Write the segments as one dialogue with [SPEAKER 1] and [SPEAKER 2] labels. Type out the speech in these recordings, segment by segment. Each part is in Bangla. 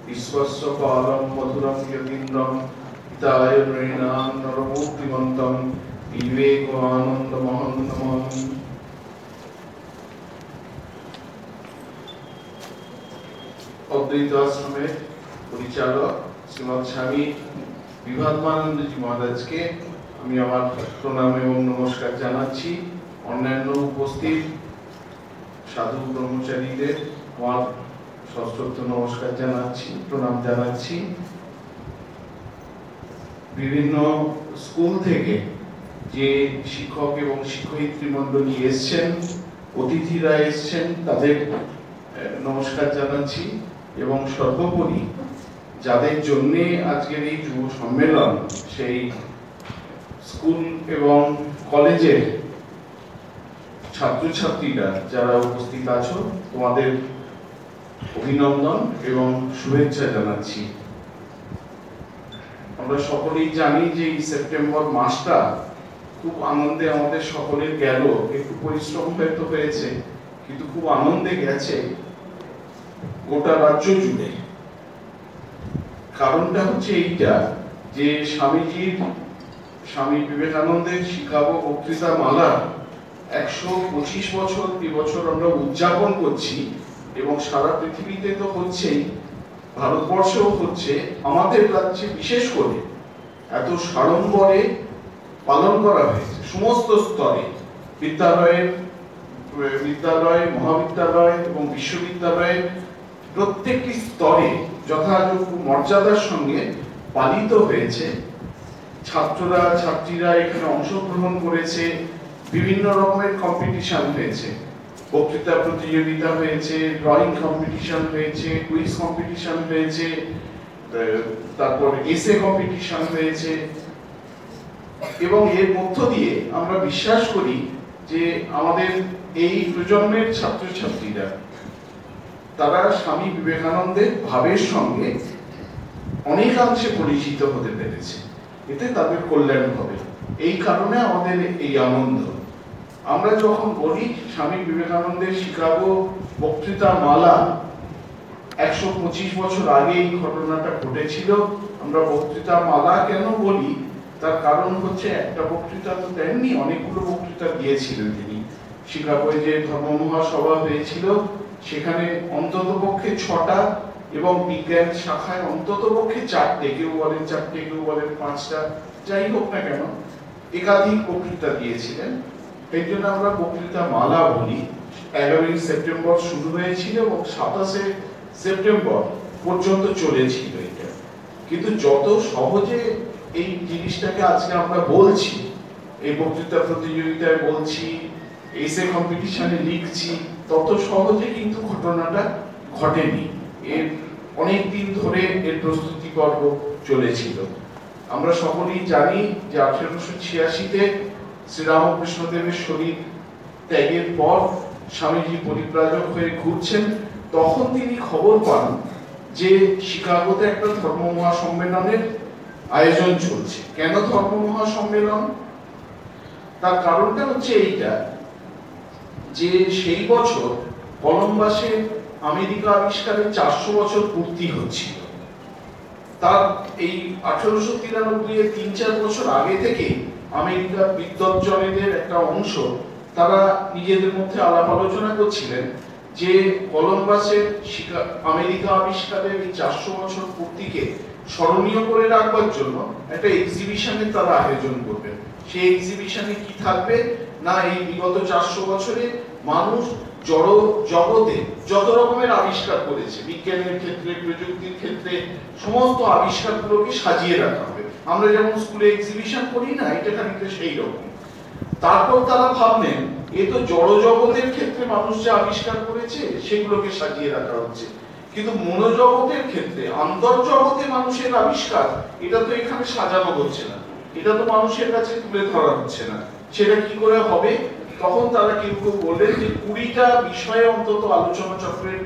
[SPEAKER 1] विश्वस्वपालं मधुरं यतीन्द्रं हिताय नृणां नरमूर्तिमन्तं विवेकानन्दमहं नमामि। अद्वैत आश्रमेर परिचालक श्रीमद स्वामी विभात्मानंद जी महाराज के আমি আমার প্রণাম এবং নমস্কার জানাচ্ছি। অন্যান্য উপস্থিত সাধু ব্রহ্মচারীদের আমার সশ্রদ্ধ নমস্কার জানাচ্ছি, প্রণাম জানাচ্ছি। বিভিন্ন স্কুল থেকে যে শিক্ষক এবং শিক্ষয়িত্রী মণ্ডলী এসেছেন, অতিথিরা এসেছেন, তাদের নমস্কার জানাচ্ছি এবং সর্বোপরি যাদের জন্য আজকের এই যুব সম্মেলন, সেই স্কুল এবং কলেজের ছাত্রছাত্রীরা যারা উপস্থিত আছো, তোমাদের অভিনন্দন এবং শুভেচ্ছা জানাচ্ছি। আমরা সকলেই জানি যে এই সেপ্টেম্বর মাসটা খুব আনন্দে আমাদের সকলের গেল। একটু পরিশ্রম হয়তো হয়েছে, কিন্তু খুব আনন্দে গেছে গোটা রাজ্য জুড়ে। কারণটা হচ্ছে এইটা যে স্বামী বিবেকানন্দের শিকাগো বক্তৃতা মালা 125 বছর এবছর আমরা উদযাপন করছি এবং সারা পৃথিবীতে তো হচ্ছেই, ভারতবর্ষেও হচ্ছে। আমাদের রাজ্যে বিশেষ করে এত সাড়ম্বরে পালন করা হয়েছে সমস্ত স্তরে, বিদ্যালয়, মহাবিদ্যালয় এবং বিশ্ববিদ্যালয়ের প্রত্যেকটি স্তরে যথাযোগ্য মর্যাদার সঙ্গে পালিত হয়েছে। ছাত্রীরা এখানে অংশগ্রহণ করেছে, বিভিন্ন রকমের কম্পিটিশন হয়েছে, বক্তৃতা প্রতিযোগিতা হয়েছে, ড্রয়িং কম্পিটিশন হয়েছে, কুইজ কম্পিটিশন হয়েছে, তারপর এসে কম্পিটিশন হয়েছে। এবং এর মধ্য দিয়ে আমরা বিশ্বাস করি যে আমাদের এই প্রজন্মের ছাত্রছাত্রীরা তারা স্বামী বিবেকানন্দের ভাবের সঙ্গে অনেকাংশে পরিচিত হতে পেরেছে, এতে তাদের কল্যাণ হবে। এই কারণে আমাদের এই আনন্দ। আমরা যখন বলি স্বামী বিবেকানন্দের শিকাগো বক্তৃতা মালা 125 বছর আগে এই ঘটনাটা ঘটেছিল, আমরা বক্তৃতা মালা কেন বলি তার কারণ হচ্ছে একটা বক্তৃতা তো তেমনি অনেকগুলো বক্তৃতা দিয়েছিলেন তিনি। শিকাগোয় যে ধর্ম মহাসভা হয়েছিল সেখানে অন্ততপক্ষে 6টা এবং বিজ্ঞান শাখায় অন্ততপক্ষে 4টে, কেউ বলেন 4টে, কেউ বলেন 5টা, যাই হোক না কেন একাধিক বক্তৃতা দিয়েছিলেন। এই জন্য আমরা বক্তৃতা মালা বলি। 11ই সেপ্টেম্বর শুরু হয়েছিল এবং 27শে সেপ্টেম্বর পর্যন্ত চলেছিল এটা। কিন্তু যত সহজে এই জিনিসটাকে আজকে আমরা বলছি, এই বক্তৃতা প্রতিযোগিতায় বলছি, এসে কম্পিটিশনে লিখছি, তত সহজে কিন্তু ঘটনাটা ঘটেনি। এর অনেক দিন ধরে এর প্রস্তুতি পর্ব চলেছিল। আমরা সকলেই জানি যে 1886-তে শ্রীরামকৃষ্ণদেবের শরীর ত্যাগের পর স্বামীজি পরিব্রাজক হয়ে ঘুরছেন। তখন তিনি খবর পান যে শিকাগোতে একটা ধর্ম মহাসম্মেলনের আয়োজন চলছে। কেন ধর্ম মহাসম্মেলন? তার কারণটা হচ্ছে এইটা যে সেই বছর কলম্বাসে আমেরিকা আবিষ্কারের 400 বছর পূর্তি হচ্ছিল। তার এই 1893-এর 3-4 বছর আগে থেকে আমেরিকার বিদ্বজ্জনেদের একটা অংশ তারা নিজেদের মধ্যে আলাপ আলোচনা করছিলেন যে কলম্বাসের আমেরিকা আবিষ্কারের এই 400 বছর পূর্তিকে স্মরণীয় করে রাখবার জন্য একটা এক্সিবিশনের তারা আয়োজন করবেন। সেই এক্সিবিশনে কি থাকবে না, এই বিগত 400 বছরে মানুষ জড় জগতে যত রকমের আবিষ্কার করেছে, বিজ্ঞানের ক্ষেত্রে, প্রযুক্তির ক্ষেত্রে, সমস্ত আবিষ্কারগুলোকে সাজিয়ে রাখা হবে। আমরা যেমন স্কুলে এক্সিবিশন করি না, এটা খানিকটা সেই রকম। তারপর তারা ভাবলেন এ তো জড় জগতের ক্ষেত্রে মানুষ যে আবিষ্কার করেছে সেগুলোকে সাজিয়ে রাখা হচ্ছে, কিন্তু মনোজগতের ক্ষেত্রে, আন্তর্জগতে মানুষের আবিষ্কার, এটা তো এখানে সাজানো হচ্ছে না, এটা তো মানুষের কাছে তুলে ধরা হচ্ছে না। সেটা কি করে হবে? তখন তারা কেউ কেউ বললেন যে 20টা বিষয়ে অন্তত আলোচনা চক্রের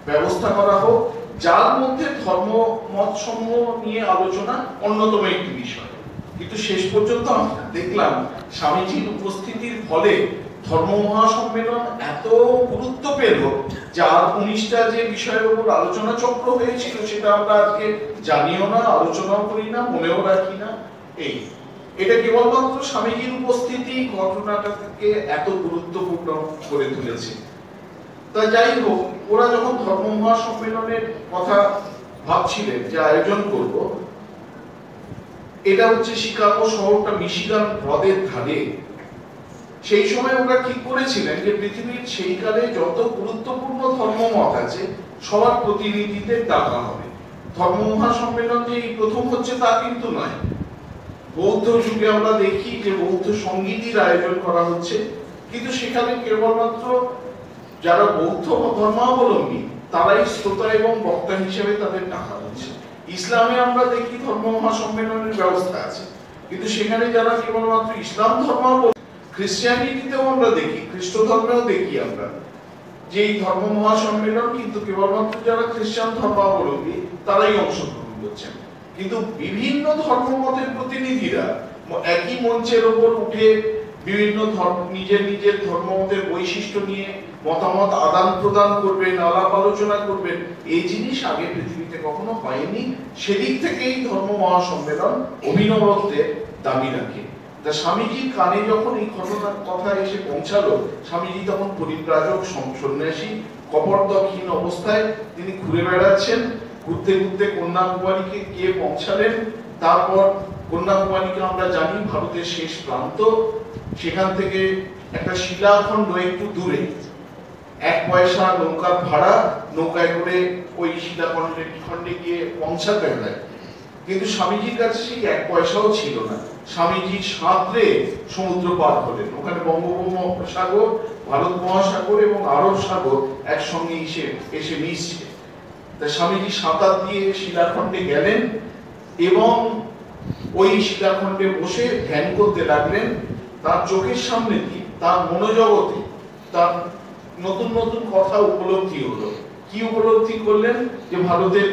[SPEAKER 1] ব্যবস্থা করা হোক, যার মধ্যে ধর্ম মত সমূহ নিয়ে আলোচনা অন্যতম একটি বিষয়। কিন্তু শেষ পর্যন্ত আমরা দেখলাম স্বামীজির উপস্থিতির ফলে ধর্ম মহাসম্মেলন এত গুরুত্ব পেল, যার 19টা যে বিষয়ের উপর আলোচনা চক্র হয়েছিল সেটা আমরা আজকে জানিও না, আলোচনাও করি না, মনেও রাখি না। এটা কেবলমাত্র স্বামীজির উপস্থিতি ঘটনাটাকে এত গুরুত্বপূর্ণ করে তুলেছে। তা যাই হোক, ওরা যখন ধর্ম মহাসম্মেলনের কথা ভাবছিলেন যে আয়োজন করব, এটা হচ্ছে শিকাগো শহরটা মিশিগান হ্রদের ধারে, সেই সময় ওরা ঠিক করেছিলেন যে পৃথিবীর সেই কালে যত গুরুত্বপূর্ণ ধর্মমত আছে সবার প্রতিনিধিদের ডাকা হবে। ধর্ম মহাসম্মেলন যে এই প্রথম হচ্ছে তা কিন্তু নয়। বৌদ্ধ যুগে আমরা দেখি যে বৌদ্ধ সঙ্গীতের আয়োজন করা হচ্ছে, কিন্তু সেখানে কেবলমাত্র যারা বৌদ্ধ ধর্মাবলম্বী তারাই শ্রোতা এবং বক্তা হিসেবে তাদের ডাকা হচ্ছে। ইসলামে আমরা দেখি ধর্ম মহাসম্মেলনের ব্যবস্থা আছে, কিন্তু সেখানে যারা কেবলমাত্র ইসলাম ধর্মাবলম্বী, খ্রিস্টানিটিতেও আমরা দেখি, খ্রিস্ট ধর্মেও দেখি আমরা যে এই ধর্ম মহাসম্মেলন কিন্তু কেবলমাত্র যারা খ্রিস্টান ধর্মাবলম্বী তারাই অংশগ্রহণ করছেন। কিন্তু বিভিন্ন ধর্মমতের প্রতিনিধিরা একই মঞ্চের উপর উঠে বিভিন্ন নিজের নিজের ধর্মমতের বৈশিষ্ট্য নিয়ে মতামত আদান প্রদান করবেন, আলাপ আলোচনা করবেন, এই জিনিস আগে পৃথিবীতে কখনো হয়নি। সেদিক থেকেই ধর্ম মহাসম্মেলন অভিনবত্বের দাবি রাখে। তা স্বামীজির কানে যখন এই ঘটনার কথা এসে পৌঁছালো, স্বামীজি তখন পরিব্রাজক সন্ন্যাসী, কপর্দকহীন অবস্থায় তিনি ঘুরে বেড়াচ্ছেন। ঘুরতে ঘুরতে কন্যাকুমারীকে গিয়ে পৌঁছালেন। তারপর কন্যাকুমারীকে আমরা জানি ভারতের শেষ প্রান্ত, সেখান থেকে একটা শিলাখণ্ড একটু দূরে, 1 পয়সা নৌকার ভাড়া, নৌকায় করে ওই শিলাখণ্ডে গিয়ে পৌঁছাতে হয়। কিন্তু স্বামীজির কাছে সেই 1 পয়সাও ছিল না। স্বামীজি সাঁতরে সমুদ্র পার হলেন। ওখানে বঙ্গোপসাগর, ভারত মহাসাগর এবং আরব সাগর একসঙ্গে এসে মিশছে। তা স্বামীজি সাঁতার দিয়ে শিলাখণ্ডে গেলেন এবং ওই শিলাখণ্ডে বসে ধ্যান করতে লাগলেন। তার চোখের সামনে দিয়ে, তার মনোজগতে তার নতুন নতুন কথা উপলব্ধি হলো। কি উপলব্ধি করলেন? যে ভারতের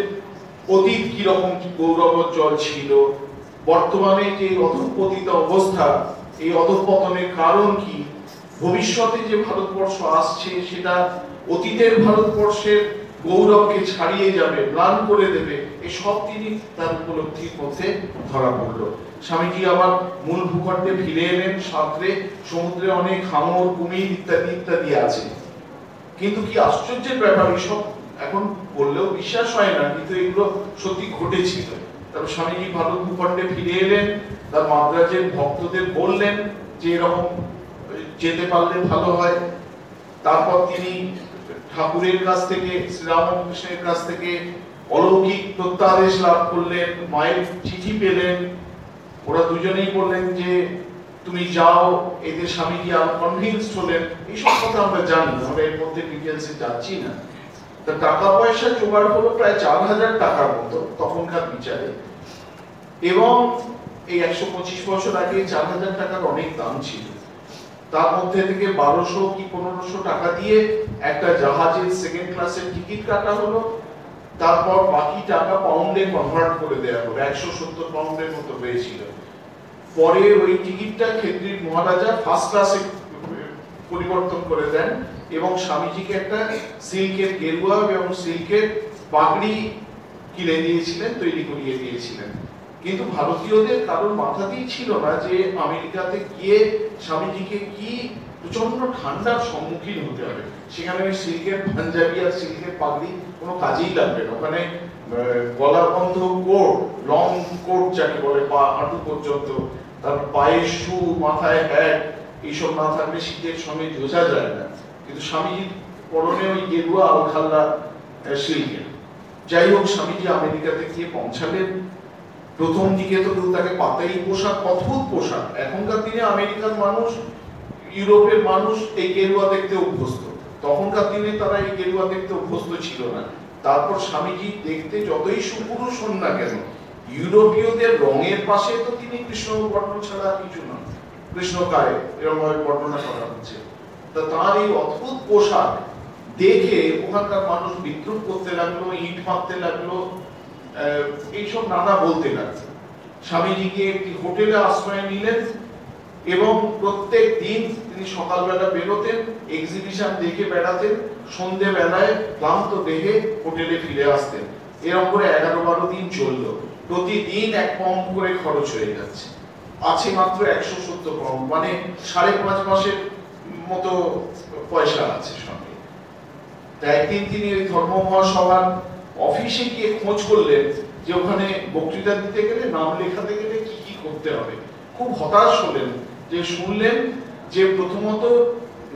[SPEAKER 1] অতীত কিরকম গৌরবোজ্জ্বল ছিল, বর্তমানে যে অধঃপতিত অবস্থা, এই অধঃপতনের কারণ কি, ভবিষ্যতে যে ভারতবর্ষ আসছে সেটা অতীতের ভারতবর্ষের গৌরবকে ছাড়িয়ে যাবে, ম্লান করে দেবে, এসব তিনি তার উপলব্ধির মধ্যে ধরা পড়লো। স্বামীজি আবার মূল ভূখণ্ডে ফিরে এলেন। সাঁতরে সমুদ্রে অনেক হাঙর, কুমির ইত্যাদি ইত্যাদি আছে। কিন্তু কি আশ্চর্যের ব্যাপার, এসব এখন বললেও বিশ্বাস হয় না, কিন্তু এগুলো সত্যি ঘটেছিল। তারপর স্বামীজি ভারত ভূখণ্ডে ফিরে এলেন, তার মাদ্রাজের ভক্তদের বললেন যে এরকম যেতে পারলে ভালো হয়। তারপর তিনি ঠাকুরের কাছ থেকে, শ্রীরামকৃষ্ণের কাছ থেকে অলৌকিক প্রত্যাদেশ লাভ করলেন, মায়ের চিঠি পেলেন। ওরা দুজনেই বললেন যে তুমি যাও। এতে স্বামীজি আরো কনভিন্সড হলেন। এইসব কথা আমরা জানি, আমরা এর মধ্যে ডিটেলসে যাচ্ছি না। তা টাকা পয়সা জোগাড় হলো প্রায় 4000 টাকার মতো তখনকার বিচারে, এবং এই 125 বছর আগে 4000 টাকার অনেক দাম ছিল। তার মধ্যে থেকে 1200 কি 1500 টাকা দিয়ে একটা জাহাজের সেকেন্ড ক্লাসের টিকিট কাটা হলো। তারপর বাকি টাকা পাউন্ডে কনভার্ট করে দেওয়া হলো, 170 পাউন্ডের মতো হয়েছিল। পরে ওই টিকিটটা খেতড়ির মহারাজা ফার্স্ট ক্লাসে পরিবর্তন করে দেন এবং স্বামীজিকে একটা সিল্কের গেরুয়া এবং সিল্কের পাগড়ি কিনে দিয়েছিলেন, তৈরি করিয়ে দিয়েছিলেন। কিন্তু ভারতীয়দের কারোর মাথাতেই ছিল না যে আমেরিকাতে গিয়ে স্বামীজিকে কি প্রচন্ড ঠান্ডার সম্মুখীন হতে হবে। সেখানে ওই সিল্কের পাঞ্জাবি আর সিল্কের পাগড়ি কোনো কাজেই লাগবে না। ওখানে গলা বন্ধ কোট, লং কোট যাকে বলে, পা হাঁটু পর্যন্ত, তার পায়ে শু, মাথায় হ্যাট, এইসব না থাকলে শীতের সময় বোঝা যায় না। কিন্তু স্বামীজির পরনে ওই গেরুয়া আলখাল্লা সিল্কের। যাই হোক, স্বামীজি আমেরিকাতে গিয়ে পৌঁছালেন। প্রথম দিকে তো কেউ তাকে পাতাই, পোশাক, অদ্ভুত পোশাক। এখনকার দিনে আমেরিকান মানুষ, ইউরোপের মানুষ এই গেরুয়া দেখতে অভ্যস্ত, তখনকার দিনে তারা এই গেরুয়া দেখতে অভ্যস্ত ছিল না। তারপর স্বামীজি দেখতে যতই সুপুরুষ হন না কেন, ইউরোপীয়দের রঙের পাশে তো তিনি কৃষ্ণ বর্ণ ছাড়া কিছু নন, কৃষ্ণকায় এরকম ভাবে বর্ণনা করা হচ্ছে। তা তার এই অদ্ভুত পোশাক দেখে ওখানকার মানুষ বিদ্রুপ করতে লাগলো, ইট মারতে লাগলো, এইসব নানা বলতে লাগলো। স্বামীজিকে একটি হোটেলে আশ্রয় নিলেন এবং প্রত্যেক দিন তিনি সকালবেলা বেরোতেন, এক্সিবিশন দেখে বেড়াতেন, সন্ধে বেলায় ক্লান্ত দেহে হোটেলে ফিরে আসতেন। এরকম করে 11-12 দিন চললো। প্রতিদিন 1 পাউন্ড করে খরচ হয়ে যাচ্ছে। আছে মাত্র 170 পাউন্ড, মানে 5.5 মাসের মতো পয়সা আছে সঙ্গে। তাই একদিন তিনি ওই ধর্ম মহাসভার অফিসে গিয়ে খোঁজ করলেন যে ওখানে বক্তৃতা দিতে গেলে, নাম লেখাতে গেলে কি কি করতে হবে। খুব হতাশ হলেন যে শুনলেন যে প্রথমত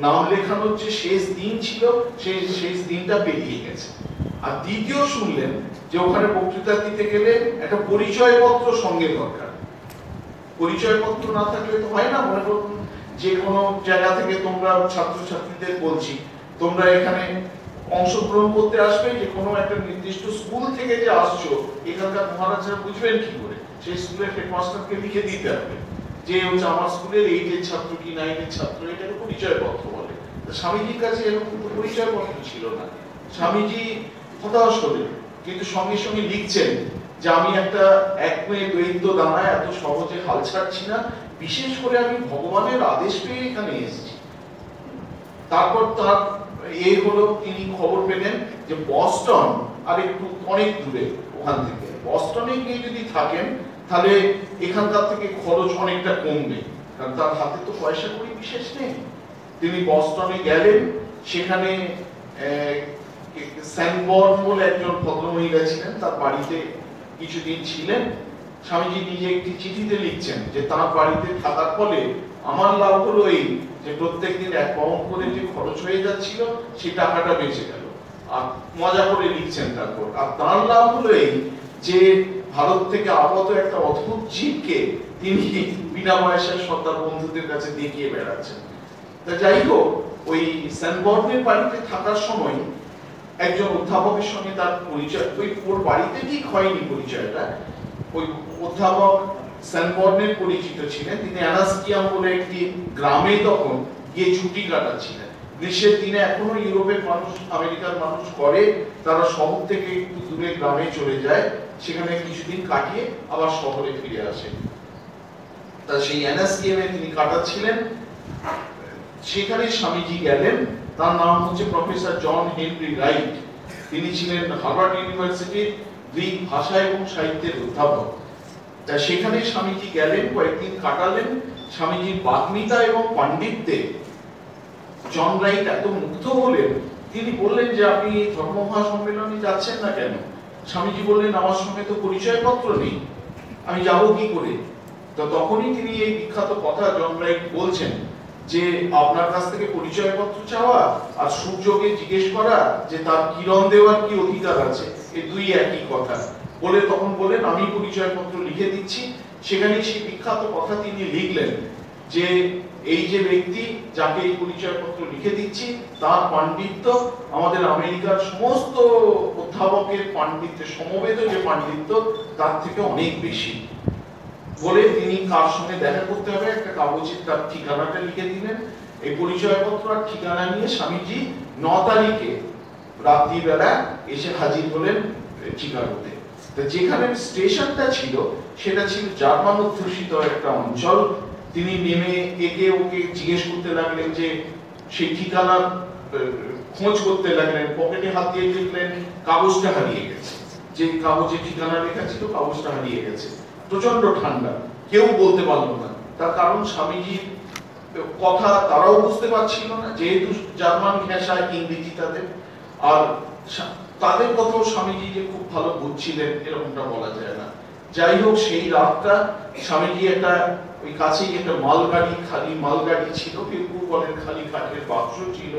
[SPEAKER 1] নাম লেখানোর যে শেষ দিন ছিল, সেই শেষ দিনটা পেরিয়ে গেছে। আর দ্বিতীয় শুনলেন যে ওখানে বক্তৃতা দিতে গেলে একটা পরিচয়পত্র সঙ্গে দরকার। পরিচয়পত্র না থাকলে তো হয় না। মনে করুন যে কোনো জায়গা থেকে তোমরা ছাত্রছাত্রীদের বলছি, তোমরা এখানে অংশগ্রহণ করতে আসবে, যে কোনো একটা নির্দিষ্ট স্কুল থেকে যে আসছো, এখানকার মহারাজরা বুঝবেন কি করে? সেই স্কুলের হেডমাস্টারকে লিখে দিতে হবে যে হচ্ছে আমার স্কুলের 8-এর ছাত্র কি 9-এর ছাত্র, এটাকে পরিচয়পত্র বলে। স্বামীজির কাছে এরকম পরিচয়পত্র ছিল না। স্বামীজি হতাশ হলেন, কিন্তু সঙ্গে সঙ্গে লিখছেন যে আমি একটা একমেয়ে দৈত্য দানায় এত সহজে হাল ছাড়ছি না, বিশেষ করে আমি ভগবানের আদেশ পেয়ে এখানে এসেছি। তারপর তার এই হলো, তিনি খবর পেলেন যে বস্টন আর একটু অনেক দূরে ওখান থেকে, বস্টনে গিয়ে যদি থাকেন তাহলে এখানকার থেকে খরচ অনেকটা কমবে, কারণ তার হাতে তো পয়সা কড়ি বিশেষ নেই। তিনি বস্টনে গেলেন, সেখানে স্যানবর্ন বলে একজন ভদ্রমহিলা ছিলেন, তার বাড়িতে কিছুদিন ছিলেন। স্বামীজি নিজে একটি চিঠিতে লিখছেন যে তার বাড়িতে থাকার ফলে আমার লাভ হলো এই যে প্রত্যেকদিন 1 পাউন্ড করে যে খরচ হয়ে যাচ্ছিল সেই টাকাটা বেঁচে গেল। আর মজা করে লিখছেন তারপর, আর তার লাভ হলো এই যে ভারত থেকে আগত একটা অদ্ভুত জীবকে তিনি বিনা পয়সায় সর্দার বন্ধুদের কাছে দেখিয়ে বেড়াচ্ছেন। তা যাই হোক, ওই স্যানবর্নের বাড়িতে থাকার সময় একজন অধ্যাপকের সঙ্গে তার পরিচয়, ওর বাড়িতে ঠিক হয়নি পরিচয়টা। ওই অধ্যাপক স্যানবর্নের পরিচিত ছিলেন, তিনি অ্যানাস্কিয়াম বলে একটি গ্রামে তখন গিয়ে ছুটি কাটাচ্ছিলেন। গ্রীষ্মের দিনে এখনো ইউরোপের মানুষ, আমেরিকার মানুষ করে, তারা শহর থেকে একটু দূরে গ্রামে চলে যায়, সেখানে কিছুদিন কাটিয়ে আবার শহরে ফিরে আসে। তা সেই অ্যানাস্কিয়ামে তিনি কাটাচ্ছিলেন, সেখানে স্বামীজি গেলেন। তার নাম হচ্ছে প্রফেসর জন হেনরি রাইট। তিনি ছিলেন হার্ভার্ড ইউনিভার্সিটির গ্রিক ভাষা এবং সাহিত্যের অধ্যাপক। তা সেখানে স্বামীজি গেলেন, কয়েকদিন কাটালেন। স্বামীজির বাগ্মিতা এবং পাণ্ডিত্যে জন রাইট এত মুগ্ধ হলেন, তিনি বললেন যে আপনি এই ধর্ম মহাসম্মেলনে যাচ্ছেন না কেন? স্বামীজি বললেন আমার সঙ্গে তো পরিচয়পত্র নেই, আমি যাব কি করে? তো তখনই তিনি এই বিখ্যাত কথা জন রাইট বলছেন যে আপনার কাছ থেকে পরিচয়পত্র চাওয়া আর সূর্যকে জিজ্ঞেস করা যে তার কিরণ দেওয়ার কি অধিকার আছে, এই দুই একই কথা। বলে তখন বলেন আমি পরিচয়পত্র লিখে দিচ্ছি। সেখানে সেই বিখ্যাত কথা তিনি লিখলেন যে এই যে ব্যক্তি যাকে এই পরিচয়পত্র লিখে দিচ্ছি, তার পাণ্ডিত্য আমাদের আমেরিকার সমস্ত অধ্যাপকের পাণ্ডিত্যের সমবেত যে পাণ্ডিত্য তার থেকে অনেক বেশি। বলে তিনি কার সঙ্গে দেখা করতে হবে একটা কাগজে তার ঠিকানাটা লিখে দিলেন। এই পরিচয়পত্র আর ঠিকানা নিয়ে স্বামীজি 9 তারিখে রাত্রিবেলা এসে হাজির হলেন চিকাগোতে। তো যেখানে স্টেশনটা ছিল সেটা ছিল জার্মান অধ্যুষিত একটা অঞ্চল। তিনি নেমে একে ওকে জিজ্ঞেস করতে লাগলেন যে সেই ঠিকানা খোঁজ করতে লাগলেন, পকেটে হাত দিয়ে দেখলেন কাগজটা হারিয়ে গেছে। যে কাগজে ঠিকানা লেখা ছিল কাগজটা হারিয়ে গেছে। প্রচন্ড ঠান্ডা, কেউ বলতে পারলো না। তার কারণ স্বামীজির কথা তারাও বুঝতে পারছিল না, যেহেতু জার্মান ভাষা ইংরেজি তাদের, আর তাদের কথাও স্বামীজি যে খুব ভালো বুঝছিলেন এরকমটা বলা যায় না। যাই হোক, সেই রাতটা স্বামীজি একটা ওই কাছেই একটা মালগাড়ি, খালি মালগাড়ি ছিল, কেউ বলেন খালি কাঠের বাক্স ছিল,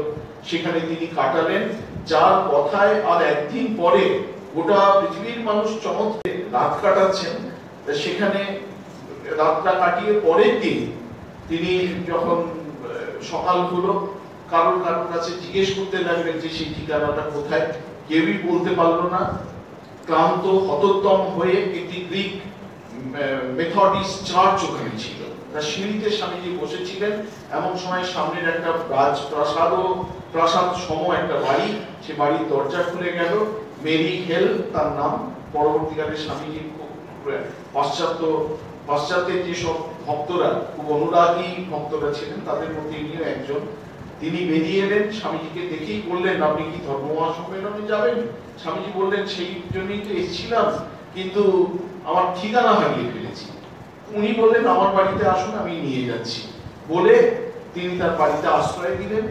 [SPEAKER 1] সেখানে তিনি কাটালেন। যার কথায় আর একদিন পরে গোটা পৃথিবীর মানুষ চমৎকার রাত কাটাচ্ছেন। সেখানে রাতটা কাটিয়ে পরের দিন তিনি যখন সকাল হলো, কারোর কাছে জিজ্ঞেস করতে লাগলেন যে সেই ঠিকানাটা কোথায়। কেউই বলতে পারলো না। ক্লান্ত হতোদ্যম হয়ে একটি গ্রিক মেথডিস্ট চার্চ ওখানে ছিল, তার সিঁড়িতে স্বামীজি বসেছিলেন। এমন সময় সামনের একটা প্রাসাদ সম একটা বাড়ি, সে বাড়ির দরজা খুলে গেল। মেরি হেল তার নাম। পরবর্তীকালে স্বামীজি পাশ্চাত্যের যেসব ভক্তরা, খুব অনুরাগী ভক্তরা ছিলেন, তাদের মধ্যে ইনিও একজন। তিনি বেরিয়ে এলেন, স্বামীজিকে দেখেই বললেন, আপনি কি ধর্ম মহাসম্মেলনে যাবেন? স্বামীজি বললেন, সেই জন্যই তো এসেছিলাম, কিন্তু আমার ঠিকানা হারিয়ে ফেলেছি। উনি বললেন, আমার বাড়িতে আসুন, আমি নিয়ে যাচ্ছি। বলে তিনি তার বাড়িতে আশ্রয় দিলেন।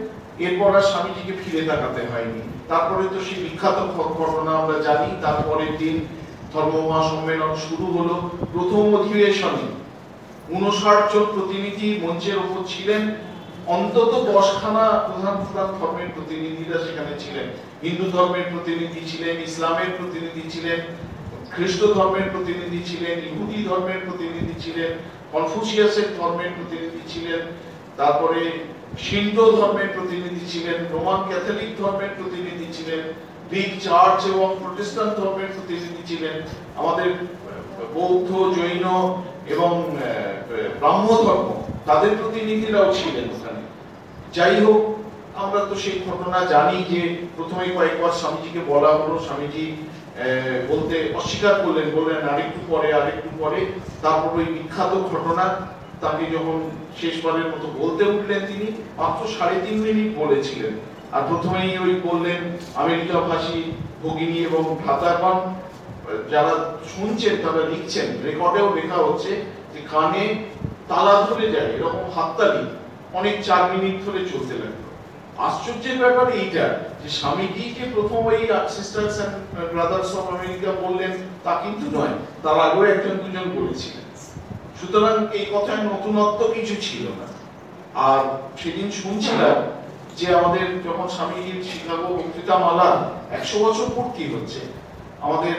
[SPEAKER 1] এরপর আর স্বামীজিকে ফিরে তাকাতে হয়নি। তারপরে তো সেই বিখ্যাত ঘটনা আমরা জানি। তারপরের দিন ধর্ম মহাসম্মেলন শুরু হলো। প্রথম অধিবেশনে 59 জন প্রতিনিধি মঞ্চের উপর ছিলেন। অন্তত 10খানা প্রধান ধর্মের প্রতিনিধিরা সেখানে ছিলেন। হিন্দু ধর্মের প্রতিনিধি ছিলেন, ইসলামের প্রতিনিধি ছিলেন, খ্রিস্ট ধর্মের প্রতিনিধি ছিলেন, ইহুদি ধর্মের প্রতিনিধি ছিলেন, কনফুসিয়াসের ধর্মের প্রতিনিধি ছিলেন, তারপরে শিন্টো ধর্মের প্রতিনিধি ছিলেন, রোমান ক্যাথলিক ধর্মের প্রতিনিধি ছিলেন, গ্রিক চার্চ এবং প্রোটেস্ট্যান্ট ধর্মের প্রতিনিধি ছিলেন, আমাদের বৌদ্ধ, জৈন এবং ব্রাহ্ম ধর্ম তাদের প্রতিনিধিরাও ছিলেন ওখানে। যাই হোক, আমরা তো সেই ঘটনা জানি যে প্রথমে কয়েকবার স্বামীজিকে বলা হলো, স্বামীজি বলতে অস্বীকার করলেন, বললেন আরেকটু পরে। তারপর ওই বিখ্যাত ঘটনা, তাকে যখন শেষবারের মতো বলতে উঠলেন, তিনি মাত্র 3.5 মিনিট বলেছিলেন। আর প্রথমেই ওই বললেন, আমেরিকা ভাষী ভগিনী এবং ভ্রাতাগণ যারা শুনছেন তারা লিখছেন, রেকর্ডেও লেখা হচ্ছে যে কানে তালা ধরে যায় এরকম হাততালি অনেক 4 মিনিট ধরে চলতে লাগলো। আশ্চর্যের ব্যাপার এইটা যে স্বামীজি যে প্রথম ওই sisters and brothers of America বললেন তা কিন্তু নয়, তার আগেও একজন দুজন বলেছিলেন। সুতরাং এই কথায় নতুনত্ব কিছু ছিল না। আর সেদিন শুনছিলাম যে আমাদের যখন স্বামীজির শিকাগো বক্তৃতামালা 100 বছর পূর্তি হচ্ছে, আমাদের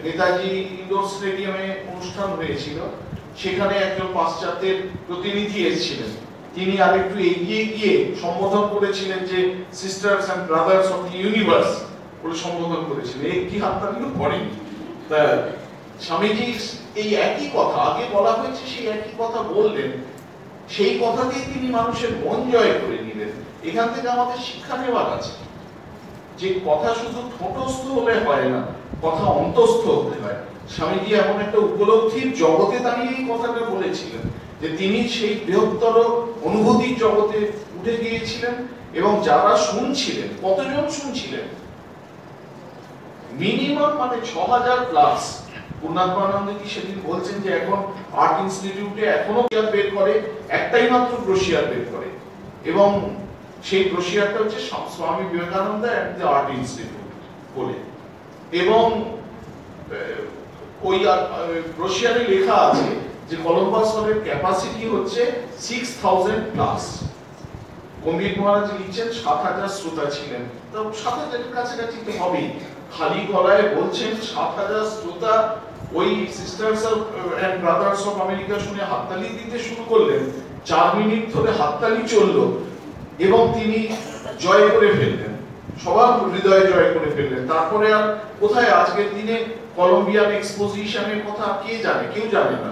[SPEAKER 1] নেতাজি ইন্ডোর স্টেডিয়ামে অনুষ্ঠান হয়েছিল। সেখানে একজন পাশ্চাত্যের প্রতিনিধি এসেছিলেন। তিনি আরেকটু এগিয়ে গিয়ে সম্বোধন করেছিলেন যে sisters and brothers of the universe বলে সম্বোধন করেছিলেন। একটি হাততালিও করেনি। তা স্বামীজি এই একই কথা আগে বলা হয়েছে, সেই একই কথা বললেন। সেই কথাতেই তিনি মানুষের মন জয় করে নিলেন। এখান থেকে আমাদের শিক্ষা নেওয়ার আছে যে কথা শুধু ঠোঁটস্থ হলে হয় না, কথা অন্তস্থ হতে হয়। স্বামীজি এমন একটা উপলব্ধির জগতে দাঁড়িয়ে এই কথাটা বলেছিলেন যে তিনি সেই বৃহত্তর অনুভূতির জগতে উঠে গিয়েছিলেন। এবং যারা শুনছিলেন, কতজন শুনছিলেন? Minimum 6000 plus. পূর্ণাত্মানন্দজি সেদিন বলছেন যে এখন আর্ট ইনস্টিটিউটে এখনো ব্রোশিয়ার বের করে, একটাই মাত্র ব্রোশিয়ার বের করে, এবং সেই ব্রোশিয়ারটা হচ্ছে Swami Vivekananda and the Art Institute বলে। এবং ওই ব্রোশিয়ারে লেখা আছে যে কলম্বাস হলের ক্যাপাসিটি হচ্ছে 6000 প্লাস। গম্ভীর মহারাজ লিখছেন 7000 শ্রোতা ছিলেন। তো 7000 এর কাছাকাছি তো হবেই। খালি গলায় বলছেন 7000 শ্রোতা। ওই sisters and brothers of America শুনে হাততালি দিতে শুরু করলেন। 4 মিনিট ধরে হাততালি চললো এবং তিনি জয় করে ফেললেন, সবার হৃদয়ে জয় করে ফেললেন। তারপরে আর কোথায় আজকের দিনে কলম্বিয়ান এক্সপোজিশনের কথা কে জানে? কেউ জানে না।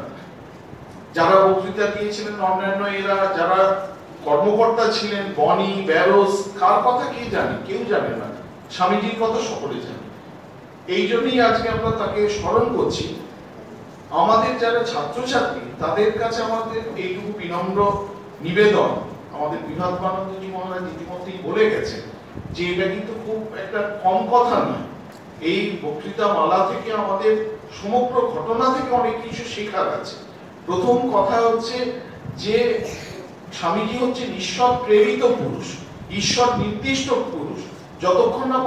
[SPEAKER 1] যারা বক্তৃতা দিয়েছিলেন অন্যান্য এরা যারা কর্মকর্তা ছিলেন, বনি, ব্যারোস, কার কথা কে জানে? কেউ জানে না। স্বামীজির কথা সকলে জানে। এই জন্যই আজকে আমরা তাকে স্মরণ করছি। আমাদের যারা ছাত্রছাত্রী তাদের কাছে আমাদের এইটুকু বিনম্র নিবেদন, আমাদের বিভাত্মানন্দজি মহারাজ ইতিমধ্যেই বলে গেছে যে এটা কিন্তু খুব একটা কম কথা নয়। এই বক্তৃতা মালা থেকে আমাদের সমগ্র ঘটনা থেকে অনেক কিছু শেখার আছে। প্রথম কথা হচ্ছে যে স্বামীজি হচ্ছে ঈশ্বর প্রেরিত পুরুষ, ঈশ্বর নির্দিষ্ট পুরুষ। যতক্ষণ না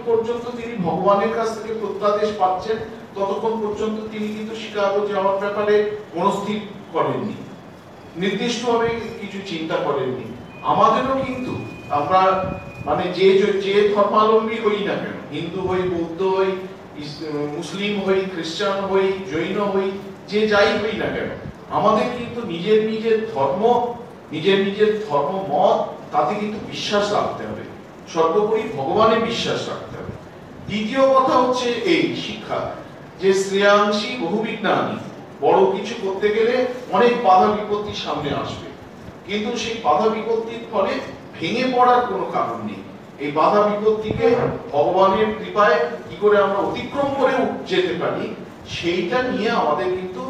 [SPEAKER 1] পর্যন্ত তিনি ভগবানের কাছ থেকে প্রত্যাদেশ পাচ্ছেন ততক্ষণ পর্যন্ত তিনি কিন্তু শিকাগো যাওয়ার ব্যাপারে মনস্থির করেননি, নির্দিষ্টভাবে কিছু চিন্তা করেননি। আমাদেরও কিন্তু আমরা মানে যে ধর্মাবলম্বী হই না কেন, হিন্দু হই, বৌদ্ধ হই, মুসলিম হই, খ্রিস্টান হই, জৈন হই, যে যাই হই না কেন, আমাদের কিন্তু নিজের নিজের ধর্ম, নিজের নিজের ধর্ম মত, তাতে কিন্তু বিশ্বাস রাখতে হবে, সর্বোপরি ভগবানে বিশ্বাস রাখতে হবে। দ্বিতীয় কথা হচ্ছে এই শিক্ষা যে শ্রেয়াংশী বহুবিজ্ঞানী, বড় কিছু করতে গেলে অনেক বাধা বিপত্তি সামনে আসবে, কিন্তু সেই বাধা বিপত্তির ফলে ভেঙে পড়ার কোনো কারণ নেই। এই বাধা বিপত্তিকে ভগবানের কৃপায় কি করে আমরা অতিক্রম করে যেতে পারি, সেইটা নিয়ে আমাদের কিন্তু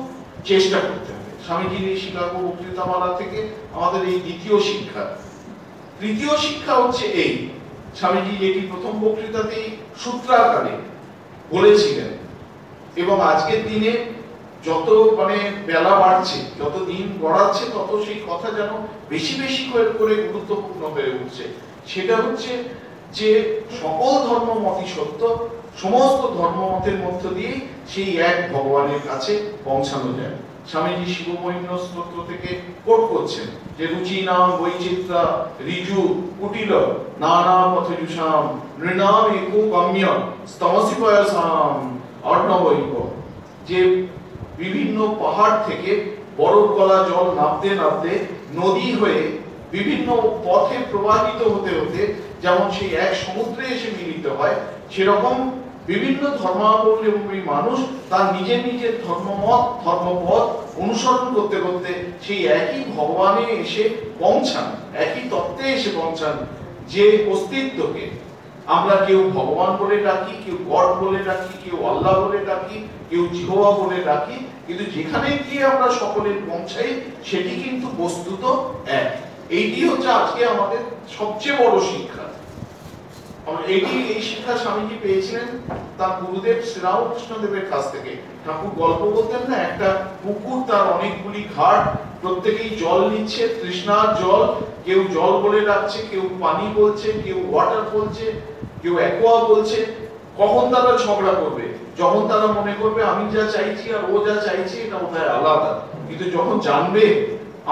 [SPEAKER 1] চেষ্টা করতে হবে। স্বামীজির এই শিকাগো বক্তৃতামালা থেকে আমাদের এই দ্বিতীয় শিক্ষা। তৃতীয় শিক্ষা হচ্ছে এই, স্বামীজি যেটি প্রথম বক্তৃতাতেই সূত্রাকারে বলেছিলেন, এবং আজকের দিনে যত মানে বেলা বাড়ছে, যত দিন গড়াচ্ছে, তত সেই কথা যেন বেশি বেশি করে গুরুত্বপূর্ণ হয়ে উঠছে। সেটা হচ্ছে যে সকল ধর্মমতই সত্য, সমস্ত ধর্মমতের মধ্য দিয়ে সেই এক ভগবানের কাছে পৌঁছানো যায়। স্বামীজি শিবমহিম্ন স্তোত্র থেকে কোট করছেন যে রুচি নাম বৈচিত্রা ঋজু কুটিল নানা পথজুষাম নৃণাম একো গম্য স্তমসি পয়সাম অর্ণবৈব, যে বিভিন্ন পাহাড় থেকে বরফ গলা জল নামতে নামতে নদী হয়ে বিভিন্ন পথে প্রবাহিত হতে হতে যেমন সেই এক সমুদ্রে এসে মিলিত হয়, সেরকম বিভিন্ন ধর্মাবলম্বী মানুষ তার নিজের নিজের ধর্মমত ধর্মপথ অনুসরণ করতে করতে সেই একই ভগবানে এসে পৌঁছান, একই তত্ত্বে এসে পৌঁছান, যে অস্তিত্বকে আমরা কেউ ভগবান বলে ডাকি, কেউ গড বলে ডাকি, কেউ আল্লাহ বলে ডাকি, কেউ জিহোবা বলে ডাকি, কিন্তু যেখানে গিয়ে আমরা সকলের পৌঁছাই সেটি কিন্তু বস্তুত এক। এইটি হচ্ছে আজকে আমাদের সবচেয়ে বড় শিক্ষা। এই শিক্ষা স্বামীজি পেয়েছিলেন তার গুরুদেব শ্রীরামকৃষ্ণদেবের কাছ থেকে। ঠাকুর গল্প বলতেন না, একটা পুকুর, তার অনেকগুলি ঘাট, প্রত্যেকেই জল নিচ্ছে, তৃষ্ণার জল, কেউ জল বলে ডাকছে, কেউ পানি বলছে, কেউ ওয়াটার বলছে, কেউ অ্যাকোয়া বলছে। কখন তারা ঝগড়া করবে? যখন তারা মনে করবে আমি যা চাইছি আর ও যা চাইছে এটা বোধহয় আলাদা। কিন্তু যখন জানবে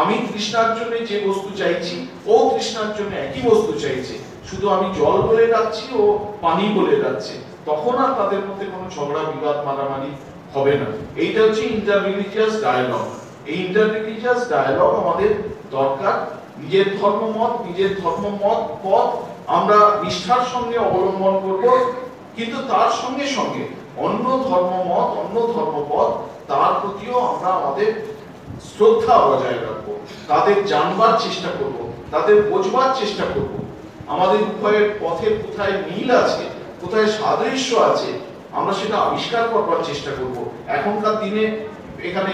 [SPEAKER 1] আমি তৃষ্ণার জন্য যে বস্তু চাইছি, ও তৃষ্ণার জন্য একই বস্তু চাইছে, শুধু আমি জল বলে ডাকছি ও পানি বলে ডাকছে, তখন আর তাদের মধ্যে কোনো ঝগড়া বিবাদ মারামারি হবে না। এইটা হচ্ছে ইন্টাররিলিজিয়াস ডায়ালগ। এই ইন্টাররিলিজিয়াস ডায়ালগ আমাদের দরকার। নিজের ধর্মমত, নিজের ধর্মমত পথ আমরা নিষ্ঠার সঙ্গে অবলম্বন করব, কিন্তু তার সঙ্গে সঙ্গে অন্য ধর্মমত, অন্য ধর্মপথ, তার প্রতিও আমরা আমাদের শ্রদ্ধা বজায় রাখবো, তাদের জানবার চেষ্টা করব, তাদের বোঝবার চেষ্টা করব। আমাদের উভয়ের পথের কোথায় মিল আছে, কোথায় সাদৃশ্য আছে, আমরা সেটা আবিষ্কার করবার চেষ্টা করব। এখনকার দিনে এখানে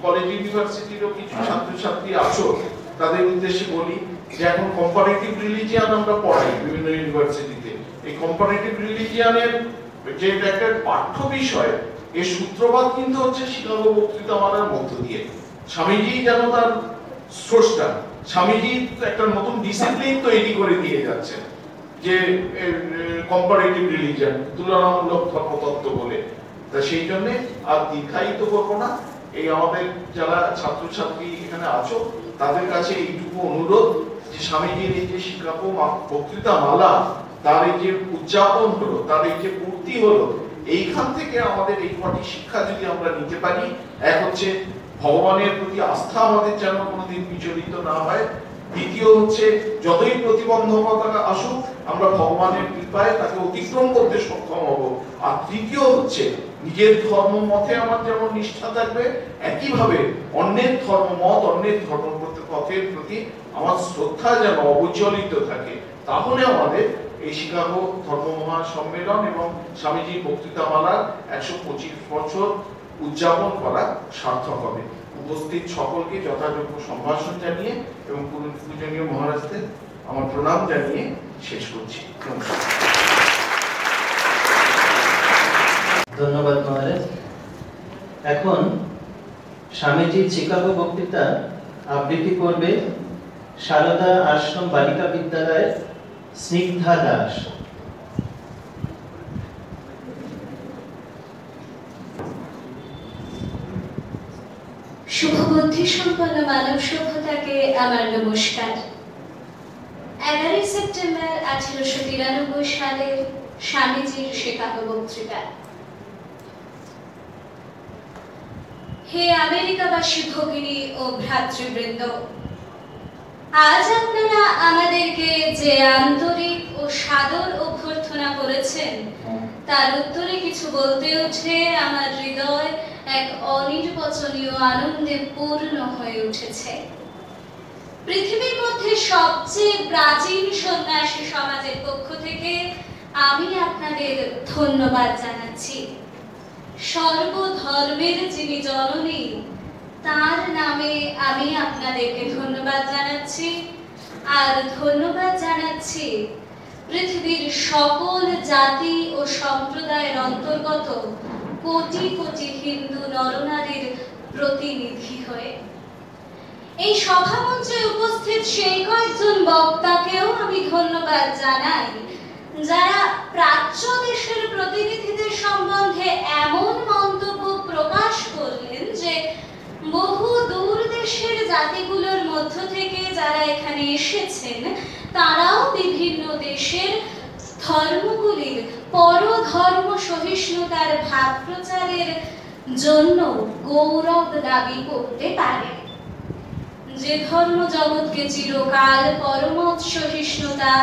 [SPEAKER 1] কলেজ ইউনিভার্সিটিরও কিছু ছাত্রছাত্রী আছো, তাদের উদ্দেশ্যে বলি যে এখন কম্পারেটিভ রিলিজিয়ান আমরা পড়াই বিভিন্ন ইউনিভার্সিটিতে। এই কম্পারেটিভ রিলিজিয়ানের যে একটা পাঠ্য বিষয়, এর সূত্রপাত কিন্তু হচ্ছে শিকাগো বক্তৃতামালার মধ্য দিয়ে। স্বামীজি যেন তার স্রষ্টা, স্বামীজি একটা নতুন ডিসিপ্লিন তৈরি করে দিয়ে যাচ্ছেন, যে কম্পারেটিভ রিলিজিয়ান, তুলনামূলক ধর্মতত্ত্ব বলে। তা সেই জন্য আর দীর্ঘায়িত করবো না। এই আমাদের যারা ছাত্রছাত্রী এখানে আছো, তাদের কাছে এইটুকু অনুরোধ যে স্বামীজির এই যে শিকাগো বক্তৃতামালা, তার এই যে উদযাপন হলো, তার এই যে পূর্তি হলো, এইখান থেকে আমাদের এই কটি শিক্ষা যদি আমরা নিতে পারি, এক হচ্ছে ভগবানের প্রতি আস্থা আমাদের যেন কোনোদিন বিচলিত না হয়। দ্বিতীয় হচ্ছে যতই প্রতিবন্ধকতা আসুক আমরা ভগবানের কৃপায় তাকে অতিক্রম করতে সক্ষম হব। আর তৃতীয় হচ্ছে নিজের ধর্মমতে আমার যেমন নিষ্ঠা থাকবে, একইভাবে অন্যের ধর্মমত, অন্যের ধর্মপথের প্রতি আমার শ্রদ্ধা যেন অবিচলিত থাকে। তাহলে আমাদের এই শিকাগো ধর্ম মহাসম্মেলন এবং স্বামীজির বক্তৃতামালার 125 বছর উদযাপন করা সার্থক হবে। উপস্থিত সকলকে যথাযোগ্য সম্ভাষণ জানিয়ে এবং পূজনীয় মহারাজদের আমার প্রণাম জানিয়ে শেষ করছি।
[SPEAKER 2] ধন্যবাদ মহারাজ। এখন স্বামীজির শিকাগো বক্তৃতা আবৃত্তি করবে সারদা আশ্রম বালিকা বিদ্যালয়ের স্নিগ্ধা দাস।
[SPEAKER 3] বুদ্ধিসম্পন্ন মানব সভ্যতাকে আমার নমস্কার। 11 সেপ্টেম্বর 1893 সালের স্বামীজির শিকাগো বক্তৃতা। হে আমেরিকাবাসী ভগিনী ও ভ্রাতৃবৃন্দ, আজ আপনারা আমাদেরকে যে আন্তরিক ও সাদর অভ্যর্থনা করেছেন তার উত্তরে কিছু বলতে উঠে আমার হৃদয় এক অনির্বচনীয় আনন্দে পূর্ণ হয়ে উঠেছে। পৃথিবীর মধ্যে সবচেয়ে প্রাচীন সন্ন্যাসী সমাজের পক্ষ থেকে আমি আপনাদের ধন্যবাদ জানাচ্ছি। সর্বধর্মের যিনি জননী, তার নামে আমি আপনাদেরকে ধন্যবাদ জানাচ্ছি। আর ধন্যবাদ জানাচ্ছি পৃথিবীর সকল জাতি ও সম্প্রদায়ের অন্তর্গত কোটি কোটি হিন্দু নরনারীর প্রতিনিধি হয়ে। এই সভামঞ্চে উপস্থিত সেই কয়েকজন বক্তাকেও আমি ধন্যবাদ জানাই যারা প্রাচ্য দেশের প্রতিনিধিদের সম্বন্ধে এমন মন্তব্য প্রকাশ করলেন যে বহু দূর দেশের জাতিগুলোর মধ্য থেকে যারা এখানে এসেছেন তারাও বিভিন্ন দেশের ধর্মগুলির পরধর্ম সহিষ্ণুতার ভাব প্রচারের জন্য গৌরব দাবি করতে পারে। যে ধর্ম জগৎকে চিরকাল পরমত সহিষ্ণুতা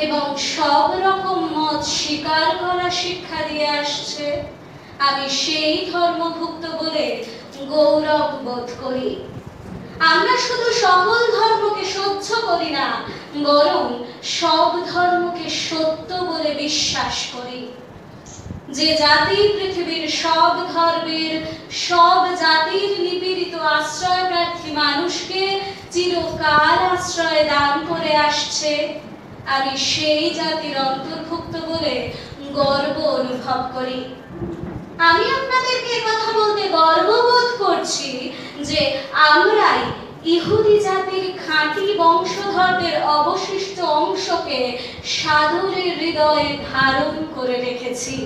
[SPEAKER 3] এবং সব রকম মত স্বীকার করা শিক্ষা দিয়ে আসছে, আমি সেই ধর্মভুক্ত বলে গৌরব বোধ করি। আমরা শুধু সকল ধর্মকে সহ্য করি না, বরং সব ধর্মকে সত্য বলে বিশ্বাস করি। যে জাতি পৃথিবীর সব ধর্মের সব জাতির নিপীড়িত আশ্রয় প্রার্থী মানুষকে চিরকাল আশ্রয় দান করে আসছে, আমি সেই জাতির অন্তর্ভুক্ত বলে গর্ব অনুভব করি। আমি আপনাদেরকে কথা বলতে গর্ববোধ করছি যে আমরাই ইহুদি জাতির খাঁটি বংশধরদের অবশিষ্ট অংশকে সাদরে হৃদয়ে ধারণ করে রেখেছি।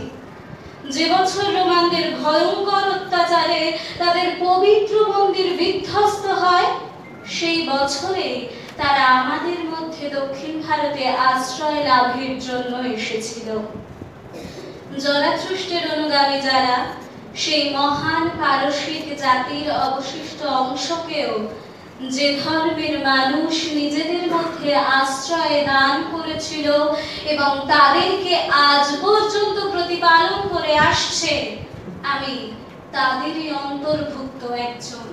[SPEAKER 3] যে বছর রোমানদের ভয়ঙ্কর অত্যাচারে তাদের পবিত্র মন্দির বিধ্বস্ত হয়, সেই বছরে তারা আমাদের মধ্যে দক্ষিণ ভারতে আশ্রয় লাভের জন্য এসেছিল। জরাথ্রুষ্টের অনুগামী যারা সেই মহান পারসিক জাতির অবশিষ্ট অংশকেও যে ধর্মের মানুষ নিজেদের মধ্যে আশ্রয় দান করেছিল এবং তাদেরকে আজ পর্যন্ত প্রতিপালন করে আসছে, আমি তাদেরই অন্তর্ভুক্ত একজন।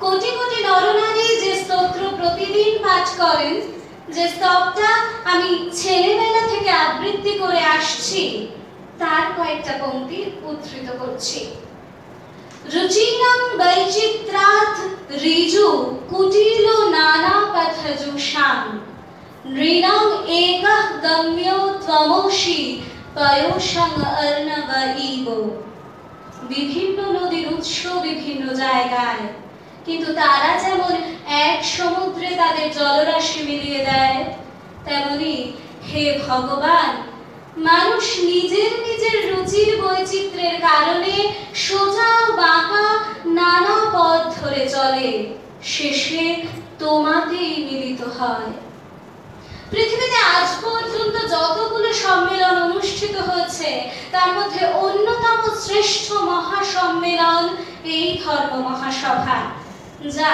[SPEAKER 3] কোটি কোটি নরনারী যে স্তোত্র প্রতিদিন পাঠ করেন, যে স্তবটা আমি ছেলেবেলা থেকে আবৃত্তি করে আসছি, তার কয়েকটা পংক্তি উদ্ধৃত করছি। রুচিনাং বৈচিত্রাৎ ঋজু কুটিল নানা পথযুষাং নৃণাং একঃ গম্যো ত্বমসি পয়োষাং অর্ণব ইব। বিভিন্ন নদীর উৎস বিভিন্ন জায়গায়, কিন্তু তারা যেমন এক সমুদ্রে তাদের জলরাশি মিলিয়ে দেয়, তেমনি হে ভগবান, মানুষ নিজের নিজের রুচির বৈচিত্র্যের কারণে সোজা বাঁকা নানা পথ ধরে চলে, শেষে তোমাতেই মিলিত হয়। পৃথিবীতে আজ পর্যন্ত যতগুলো সম্মেলন অনুষ্ঠিত হয়েছে তার মধ্যে অন্যতম শ্রেষ্ঠ মহাসম্মেলন এই ধর্ম মহাসভা, যা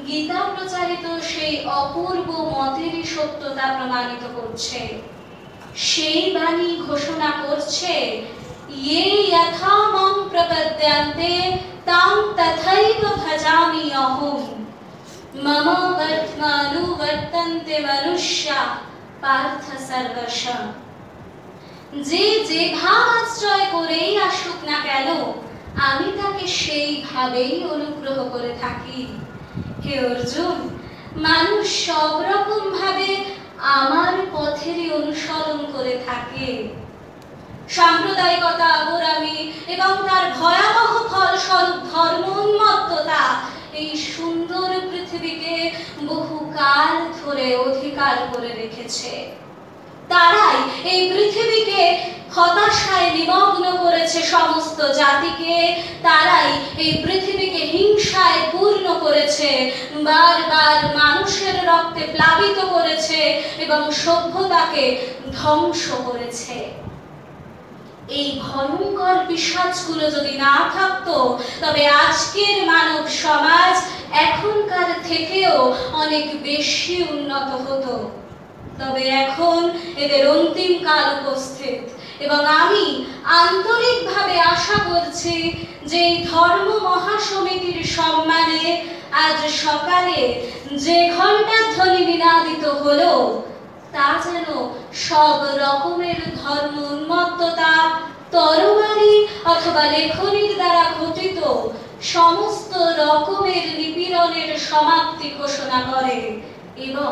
[SPEAKER 3] গীতা প্রচারিত সেই অপূর্ব মতেরই সত্যতা প্রমাণিত করছে। সেই বাণী ঘোষণা করছে, ইয়ে যথা মাং প্রপদ্যন্তে তাং তথৈব ভজামি অহম মম বর্তমানুবর্তন্তে মনুষ্যা পার্থ সর্বশঃ। যে যে ভাব আশ্রয় করেই আসুক না কেন, আমি তাকে সেইভাবেই অনুগ্রহ করে থাকি। হে অর্জুন, মানুষ সব রকম ভাবে আমার পথেরই অনুসরণ করে থাকে। সাম্প্রদায়িকতা, গোঁড়ামি এবং তার ভয়াবহ ফলস্বরূপ ধর্ম উন্মত্ততা এই সুন্দর পৃথিবীকে বহুকাল ধরে অধিকার করে রেখেছে। তারাই এই পৃথিবীকে হতাশ দুরাশায় নিমগ্ন করেছে সমস্ত জাতিকে, তারাই এই পৃথিবীকে হিংসায় পূর্ণ করেছে, বারবার মানুষের রক্তে প্লাবিত করেছে এবং সভ্যতাকে ধ্বংস করেছে। এই ভয়ঙ্কর পিশাচগুলো যদি না থাকতো, তবে আজকের মানব সমাজ এখনকার থেকেও অনেক বেশি উন্নত হতো। তবে এখন এদের অন্তিম কাল উপস্থিত, এবং আমি আন্তরিকভাবে আশা করছি যে এই ধর্ম মহাসমিতির সম্মানে আজ সকালে যে ঘণ্টাধ্বনি নিনাদিত হলো, তা যেন সব রকমের ধর্ম উন্মত্ততা, তরবারি অথবা লেখনীর দ্বারা ঘটিত সমস্ত রকমের নিপীড়নের সমাপ্তি ঘোষণা করে, এবং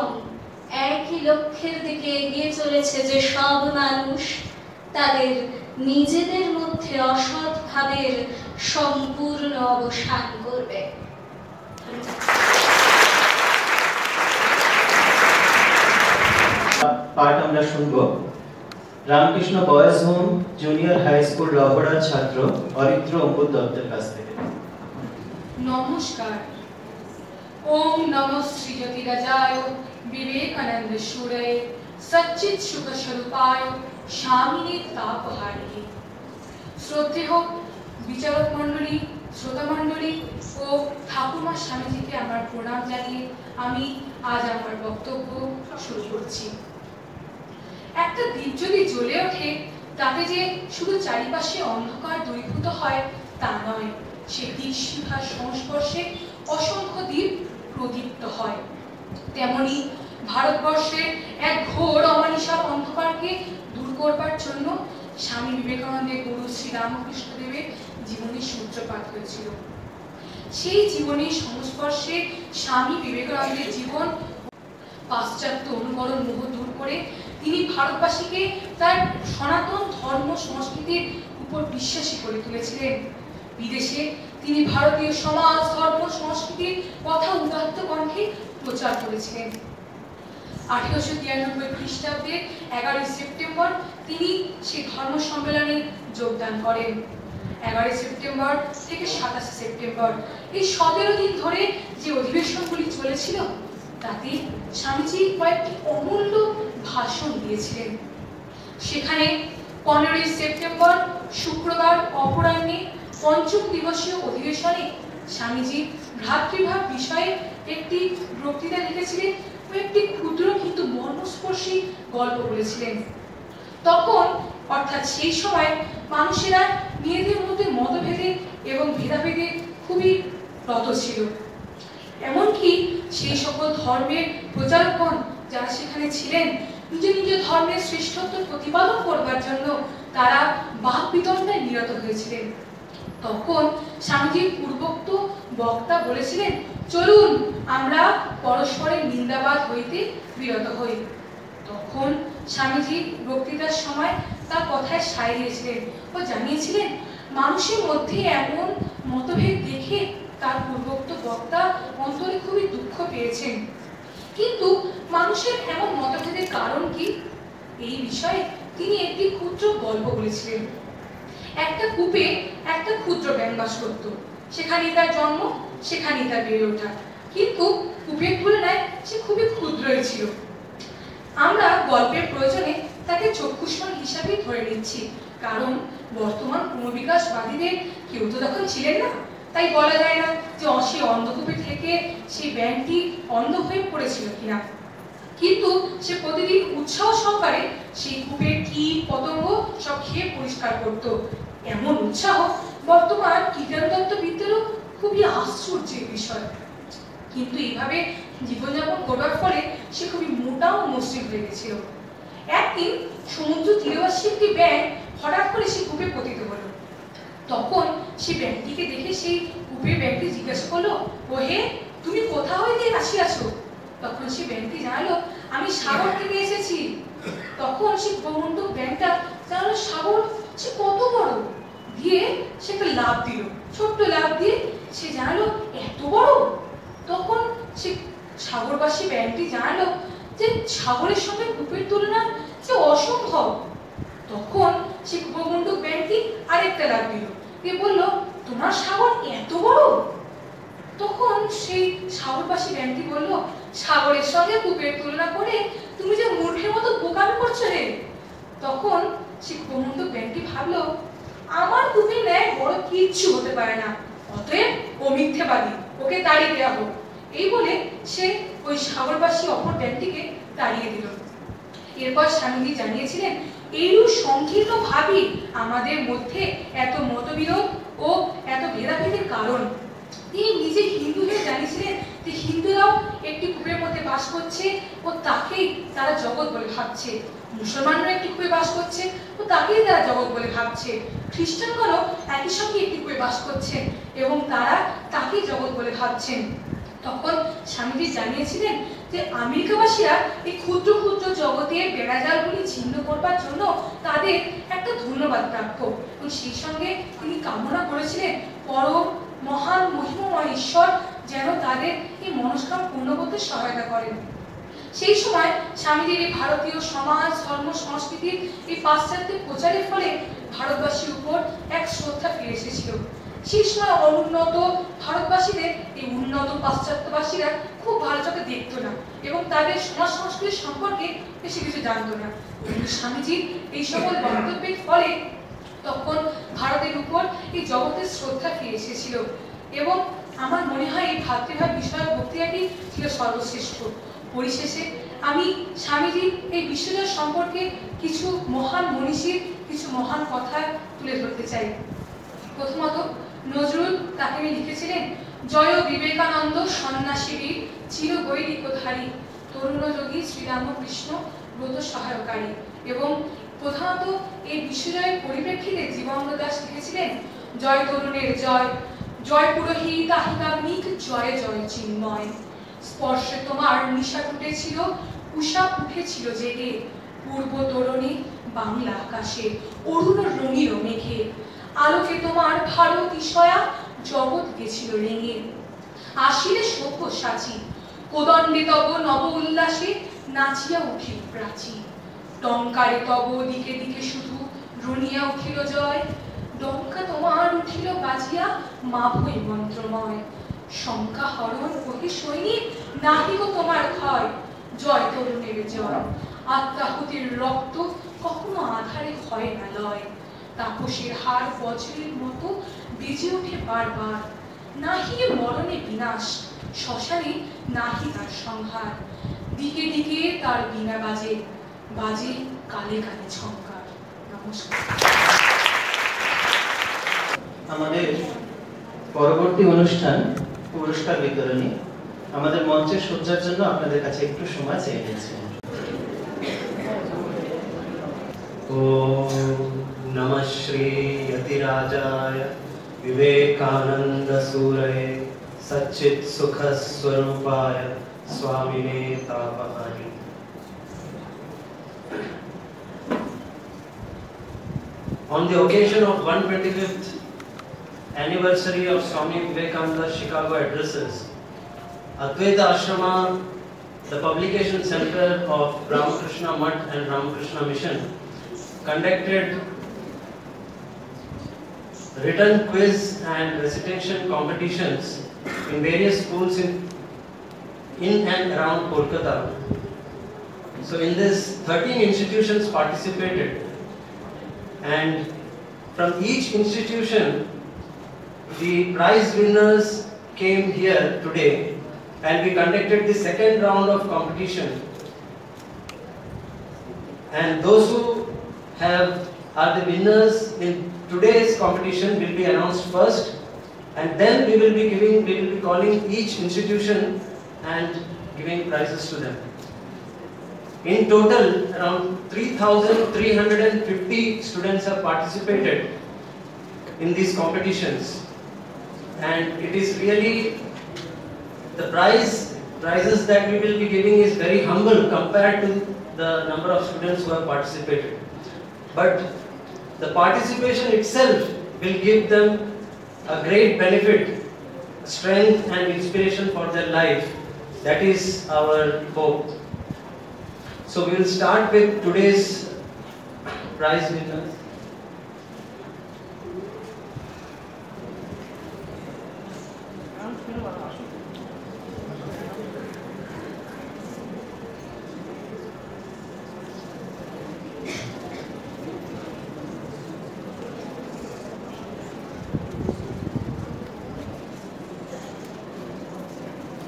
[SPEAKER 3] একই লক্ষ্যের দিকে এগিয়ে চলেছে যে সব মানুষ তাদের নিজেদের মধ্যে অসৎ ভাবের সম্পূর্ণ অবসান করবে।
[SPEAKER 2] পাঠ আমরা শুনব Ramakrishna boys home junior high school লহড়ার ছাত্র অরিত্র অম্বুদ দত্তের কাছ থেকে।
[SPEAKER 4] নমস্কার। ওম নমঃ শ্রী জ্যোতিরাজায় বিবেকানন্দ সুরয়ে সচ্চিৎ সুখ স্বরূপায় স্বামিনী তাপহারিণী। শ্রদ্ধেয় বিচারক মণ্ডলী, শ্রোতা মণ্ডলী ও ঠাকুমা স্বামীজিকে আমার প্রণাম জানিয়ে আমি আজ আমার বক্তব্য শুরু করছি। একটা দ্বীপ যদি জ্বলে ওঠে, তাতে যে শুধু চারিপাশে অন্ধকার দূরীভূত হয় তা নয়, সে দীপশিখার সংস্পর্শে অসংখ্য দ্বীপ প্রদীপ্ত হয়। তেমনি ভারতবর্ষের এক ঘোর অমানিসা অন্ধকারকে দূর করবার জন্য স্বামী বিবেকানন্দের গুরু শ্রী রামকৃষ্ণদেবের জীবনের সূত্রপাত হয়েছিল। সেই জীবনের সংস্পর্শে স্বামী বিবেকানন্দের জীবন পাশ্চাত্য অনুকরণ মোহ দূর করে তিনি ভারতবাসীকে তার সনাতন ধর্ম সংস্কৃতির উপর বিশ্বাসী করে তুলেছিলেন। বিদেশে তিনি ভারতীয় সমাজ, ধর্ম, সংস্কৃতির কথা উদাত্ত কণ্ঠে প্রচার করেছিলেন। 1893 খ্রিস্টাব্দের 11 সেপ্টেম্বর তিনি সেই ধর্ম সম্মেলনে যোগদান করেন। 11 সেপ্টেম্বর থেকে 27 সেপ্টেম্বর এই 17 দিন ধরে যে অধিবেশনগুলি চলেছিল, তাতে স্বামীজি কয়েকটি অমূল্য ভাষণ দিয়েছিলেন। সেখানে 15 সেপ্টেম্বর শুক্রবার অপরাহ্নে পঞ্চম দিবসীয় অধিবেশনে স্বামীজি ভ্রাতৃভাব বিষয়ে একটি বক্তৃতা লিখেছিলেন ও একটি ক্ষুদ্র কিন্তু মর্মস্পর্শী গল্প বলেছিলেন। তখন অর্থাৎ সেই সময় মানুষেরা নিজেদের মধ্যে মতভেদে এবং ভেদাভেদে খুবই রত ছিল। এমনকি সেই সকল ধর্মের প্রচারকগণ যারা সেখানে ছিলেন, নিজ নিজ ধর্মের শ্রেষ্ঠত্ব প্রতিপাদন করবার জন্য তারা বাক বিতণ্ডায় নিরত হয়েছিলেন। তখন স্বামীজির পূর্বোক্ত বক্তা বলেছিলেন, চলুন আমরা পরস্পরের নিন্দাবাদ হইতে বিরত হই। তখন স্বামীজি বক্তৃতার সময় তার কথায় সায় দিয়েছিলেন ও জানিয়েছিলেন, মানুষের মধ্যে এমন মতভেদ দেখে তার পূর্বোক্ত বক্তা অন্তরে খুবই দুঃখ পেয়েছেন। কিন্তু মানুষের এমন মতভেদের কারণ কি, এই বিষয়ে তিনি একটি ক্ষুদ্র গল্প বলেছিলেন। একটা কূপে একটা ক্ষুদ্র ব্যাঙ বাস করত। সেখানেই তার জন্ম, সেখানেই তার বেড়ে ওঠা, কিন্তু কূপের তুলনায় সে খুবই ক্ষুদ্রই ছিল। আমরা গল্পের প্রয়োজনে তাকে চক্ষুষ্মান হিসাবে ধরে নিচ্ছি, কারণ বর্তমান ক্রমবিকাশবাদীদের কেউ তো তখন ছিলেন না, তাই বলা যায় না যে সে অন্ধকূপে থেকে সেই ব্যাঙটি অন্ধ হয়ে পড়েছিল কিনা। কিন্তু সে প্রতিদিন উৎসাহ সহকারে সেই কূপের কীট পতঙ্গ সব খেয়ে পরিষ্কার করত। এমন উৎসাহ বর্তমান কীটাণুতত্ত্ববিদদেরও খুবই আশ্চর্যের বিষয়। কিন্তু এইভাবে জীবনযাপন করবার ফলে সে খুবই মোটা ও মসৃণ হয়ে গেছিল। একদিন সমুদ্র তীরবাসী একটি ব্যাঙ হঠাৎ করে সে কূপে পতিত হলো। তখন সে ব্যাঙটিকে দেখে সেই কূপের ব্যাঙটি জিজ্ঞাসা করলো, ও হে, তুমি কোথা হইতে আসিয়াছ? তখন সে ব্যাঙটি জানালো, আমি সাগর থেকে এসেছি। তখন সে প্রমণ্ড ব্যাঙটা জানালো সাগর সে কত বড়, দিয়ে সে একটা লাফ দিল, ছোট্ট লাফ দিয়ে সে জানালো এত বড়। তখন সে সাগরবাসী ব্যাঙটি জানালো যে সাগরের সঙ্গে কূপের তুলনা যে অসম্ভব। তখন সে গোবন্দুক ব্যাংকটি আরেকটা লাফ দিল, দিয়ে বলল, তোমার সাগর এত বড়? তখন সেই সাগরবাসী ব্যাংকটি বলল, সাগরের সঙ্গে কূপের তুলনা করে তুমি যে মূর্খের মতো বোকামি করছো রে। তখন সে গোবন্দুক ব্যাংকটি ভাবলো, আমার কূপের ন্যায় বড় কিচ্ছু হতে পারে না, অতএব ও মিথ্যেবাদী, ওকে তাড়িয়ে দেওয়া হোক। এই বলে সে ওই সাগরবাসী অপর ব্যাংকটিকে তাড়িয়ে দিল। এরপর স্বামীজি জানিয়েছিলেন, এইরূপ সংকীর্ণ ভাবে আমাদের মধ্যে এত মতবিরোধ ও এত ভেদাভেদের কারণ। তিনি নিজে হিন্দু হয়ে জানিয়েছিলেন যে হিন্দুরাও একটি কূপের মধ্যে বাস করছে ও তাকেই তারা জগৎ বলে ভাবছে, মুসলমানরা একটি কূপে বাস করছে ও তাকেই তারা জগৎ বলে ভাবছে, খ্রিস্টানগণও একই সঙ্গে একটি কূপে বাস করছেন এবং তারা তাকেই জগৎ বলে ভাবছেন। তখন স্বামীজি জানিয়েছিলেন যে আমেরিকাবাসীরা এই ক্ষুদ্র ক্ষুদ্র জগতের বেড়াজালগুলি ছিন্ন করবার জন্য তাদের একটা ধন্যবাদ প্রাপ্য, এবং সেই সঙ্গে তিনি কামনা করেছিলেন পরম মহান মহিমময় ঈশ্বর যেন তাদের এই মনস্কাম পূর্ণ করতে সহায়তা করেন। সেই সময় স্বামীজির এই ভারতীয় সমাজ, ধর্ম, সংস্কৃতির এই পাশ্চাত্য প্রচারের ফলে ভারতবাসীর উপর এক শ্রদ্ধা ফিরে এসেছিল। সেই সময় অনুন্নত ভারতবাসীদের এই উন্নত পাশ্চাত্যবাসীরা খুব ভালো চোখে দেখতো না এবং তাদের সমাজ সংস্কৃতি সম্পর্কে বেশি কিছু জানতো না। কিন্তু স্বামীজির এই সকল বক্তব্যের ফলে তখন ভারতের উপর এই জগতের শ্রদ্ধা ফিরে এসেছিল এবং আমার মনে হয় এই ভাতৃভাব বিষয়ক বক্তৃতাটি ছিল সর্বশ্রেষ্ঠ। পরিশেষে আমি স্বামীজির এই বিশ্বজয় সম্পর্কে কিছু মহান মনীষীর কিছু মহান কথা তুলে ধরতে চাই। প্রথমত, নজরুল তাকে লিখেছিলেন, জয় বিবেকানন্দ সন্ন্যাসীবীর চির গৈরিকধারী তরুণ যোগী শ্রীরামকৃষ্ণ ব্রত সহায়কারী। এবং প্রধানত এই বিশ্বজয়ের পরিপ্রেক্ষিতে জীবনানন্দ দাশ লিখেছিলেন, জয় তরুণের জয়, জয় পুরোহিত আহিকাগ্নিক, জয় জয় চিন্ময়। স্পর্শে তোমার নিশা টুটেছিল, উষা উঠেছিল জেগে, পূর্ব তরুণী বাংলা আকাশে অরুণ রঙির মেঘে, আলোকে তোমার ভারত ইশয়া জগৎ গেছিল রেঙে। আসিলে সভ্য সাচি, কোদণ্ডে তব নব উল্লাসে নাচিয়া উঠিল প্রাচী। টঙ্কারে তব দিকে দিকে শুধু রুনিয়া উঠিল জয়, ডঙ্কা তোমার উঠিল বাজিয়া মাভৈ মন্ত্রময়। শঙ্কা হরণ ওহে সৈনিক, নাহি গো তোমার ক্ষয়, জয় তরুণের জয়। আত্মাহুতির রক্ত কখনো আধারে হয় না লয়, তাপসের হার বজ্রের মতো বেজে ওঠে বারবার। নাহি মরণে বিনাশ, শ্মশানে নাহি তার সংহার, দিকে দিকে তার বীণা বাজে, বাজে কালে কালে ঝঙ্কার। নমস্কার।
[SPEAKER 2] আমাদের পরবর্তী অনুষ্ঠান পুরস্কার বিতরণী। আমাদের মঞ্চের সজ্জার জন্য আপনাদের কাছে একটু সময় চেয়ে নিয়েছি। ওম নমঃ শ্রী যতিরাজায় বিবেকানন্দ সূরয়ে সচ্চিৎ সুখ স্বরূপায় স্বামিনে তাপহারি। On the occasion of 125th anniversary of Swami Vivekananda's Chicago addresses, Advaita Ashrama, the publication center of Ramakrishna Mutt and Ramakrishna Mission, conducted written quiz and recitation competitions in various schools in and around Kolkata. So in this, 13 institutions participated, and from each institution the prize winners came here today, and we conducted the second round of competition, and those who are the winners in today's competition will be announced first, and then we will be calling each institution and giving prizes to them. In total, around 3,350 students have participated in these competitions, and it is really the prizes that we will be giving is very humble compared to the number of students who have participated. But the participation itself will give them a great benefit, strength and inspiration for their life. That is our hope. So we will start with today's prize winners.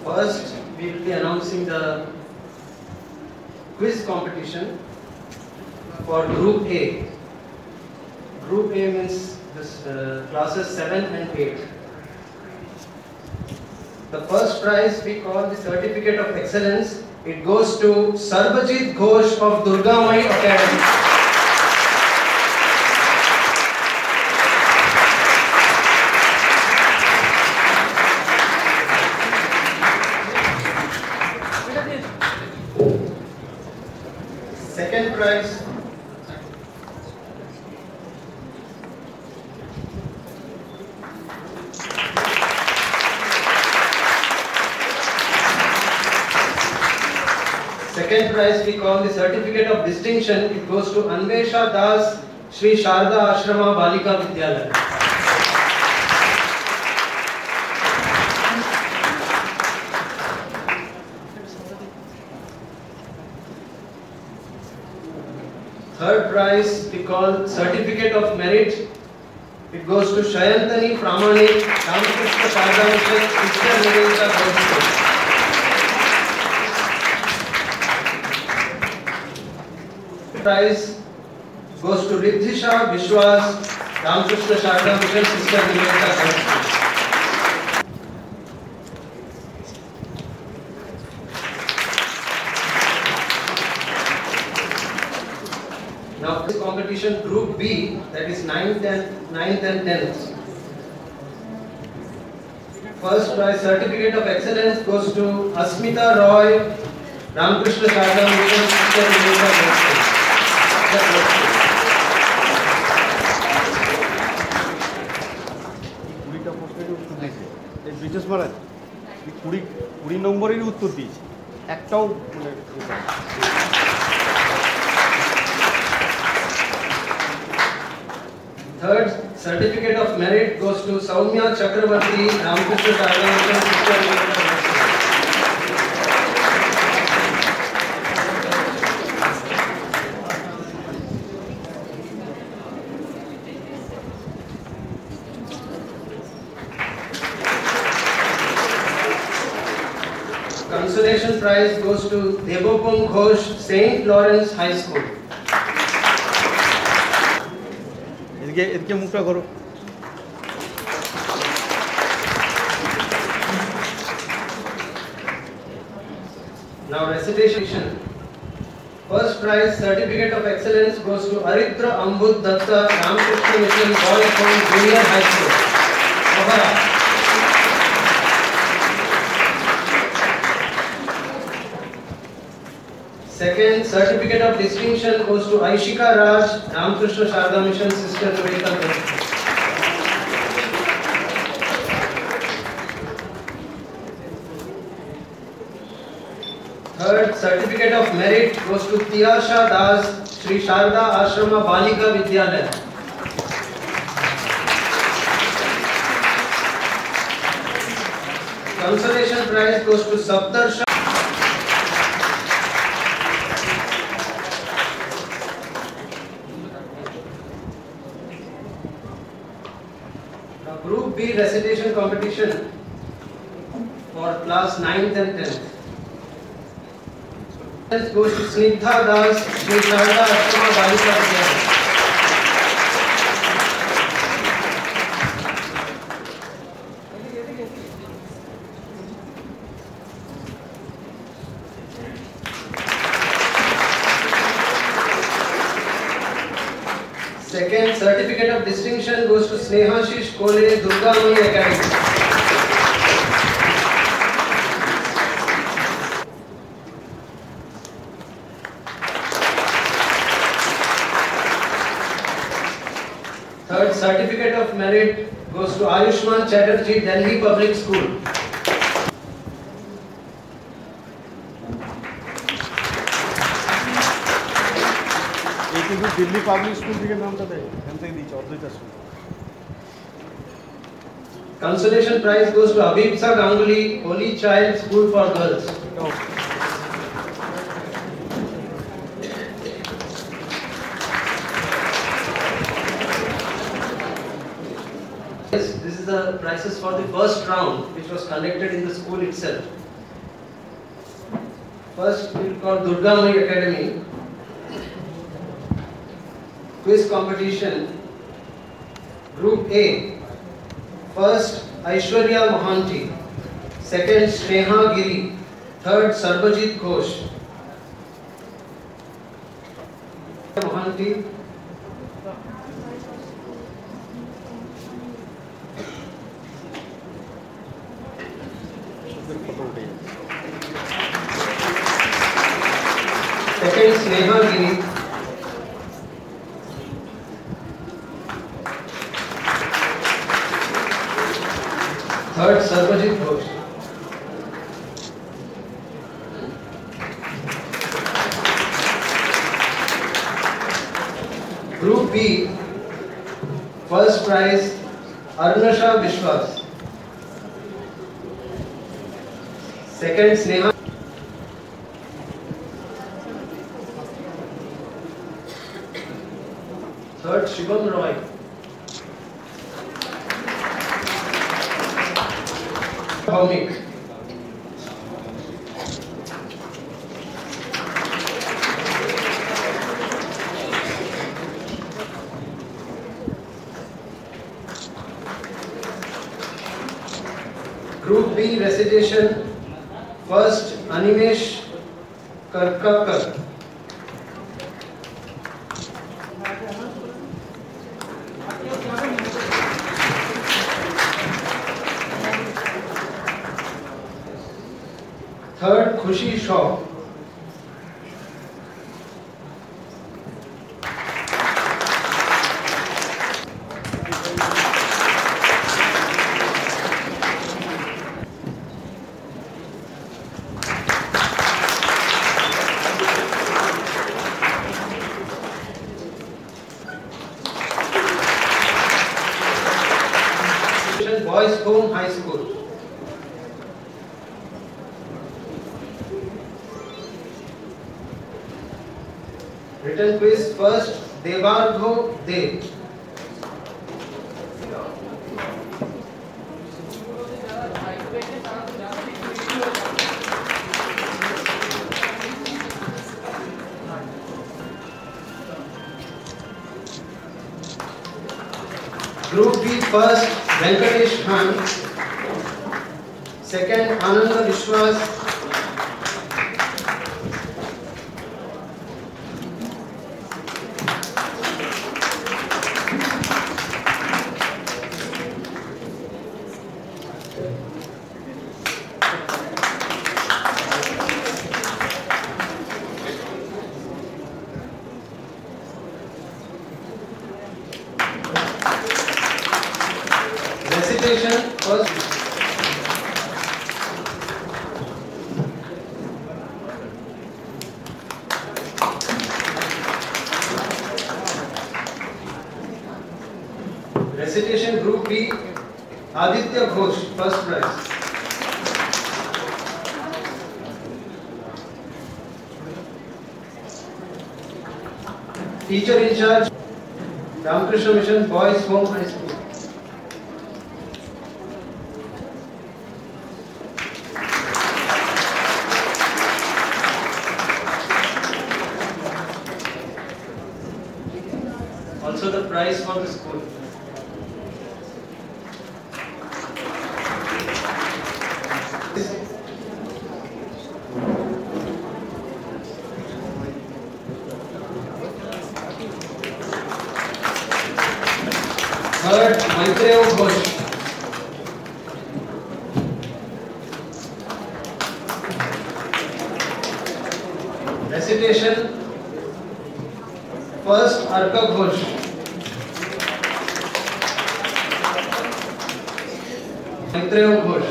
[SPEAKER 2] First, we will be announcing the quiz competition for Group A. Group A means this, classes 7 and 8. The first prize we call the Certificate of Excellence. It goes to Sarbajit Ghosh of Durgamai Academy. Second prize we call the Certificate of Distinction. It goes to Anvesha Das, Sri Sharda Ashrama Balika Vidyalaya. Third prize we call Certificate of Merit. It goes to Shayantani Pramanik, Ramakrishna Sharda Mission, Sister Nivedita Girls School. Prize goes to Riddhisha Vishwas, Ramakrishna Sharda Mission, Sister Nivedita Girls School. Now this competition Group B, that is 9th and 10th. First prize Certificate of Excellence goes to Asmita Roy, Ramakrishna Sharda Mission, Sister Nivedita Girls School.
[SPEAKER 5] বিশেষ মহারাজ 20 নম্বরের উত্তর দিয়েছি একটাও
[SPEAKER 2] Third Certificate of Merit goes to Saumya Chakravarti, Ramakrishna Sharda Mission, Sister Nivedita Girls School. Consolation prize goes to Devopam Ghosh, St. Lawrence High School.
[SPEAKER 5] এদিকে মুখটা করো
[SPEAKER 2] Now recitation. First prize Certificate of Excellence goes to Aritra Ambud Datta, Ramakrishna Mission, Boys Home, Junior High School. Ohara. Second Certificate of Distinction goes to Aishika Raj, Ramakrishna Sharda Mission, Sister Nivedita Girls School. Third Certificate of Merit goes to Tiyasha Das, Sri Sharda Ashrama Balika Vidyalaya. Consolation prize goes to Saptarsha. Now Group B recitation competition for class 9th and 10th. Goes to Snigdha Das, Sri Sharda Ashrama Balika Vidyalaya. Second Certificate of Distinction goes to Snehashish Kole, Durgamai Academy. Third Certificate of Merit goes to Ayushman Chatterjee, Delhi Public School.
[SPEAKER 5] এই কিন্তু দিল্লি পাবলিক স্কুল থেকে নামটা দেয়, এখান থেকে দিয়েছে অদ্বৈতা school.
[SPEAKER 2] Consolation prize goes to Abhipsa Ganguly, Holy Child School for Girls. This is the prizes for the first round, which was conducted in the school itself. First, we will call Durga Mai Academy. Quiz competition. Group A. First, Aishwarya Mohanty. Second, Sneha Giri. Third, Sarbajit Ghosh. Mohanty. Second, Sneha Giri. Third, Sarbajit Ghosh. Group B, first prize, Arunasha Vishwas. Second, Sneha. Third, Shivam Roy. Bhaumik. Group B recitation. First, Animesh Karkakar. Third, Khushi Shaw. Boys Home High School. Written quiz. First, Devargho Dev. Group B, first, Venkatesh Khan. Second, Ananda Vishwas. Recitation first. Recitation Group B, Aditya Ghosh, first prize. Teacher in charge, Ramakrishna Mission Boys Home High School. Also the prize for the school. Third, Maitreya Ghosh. Recitation. First, Arka Ghosh. Maitreya Ghosh.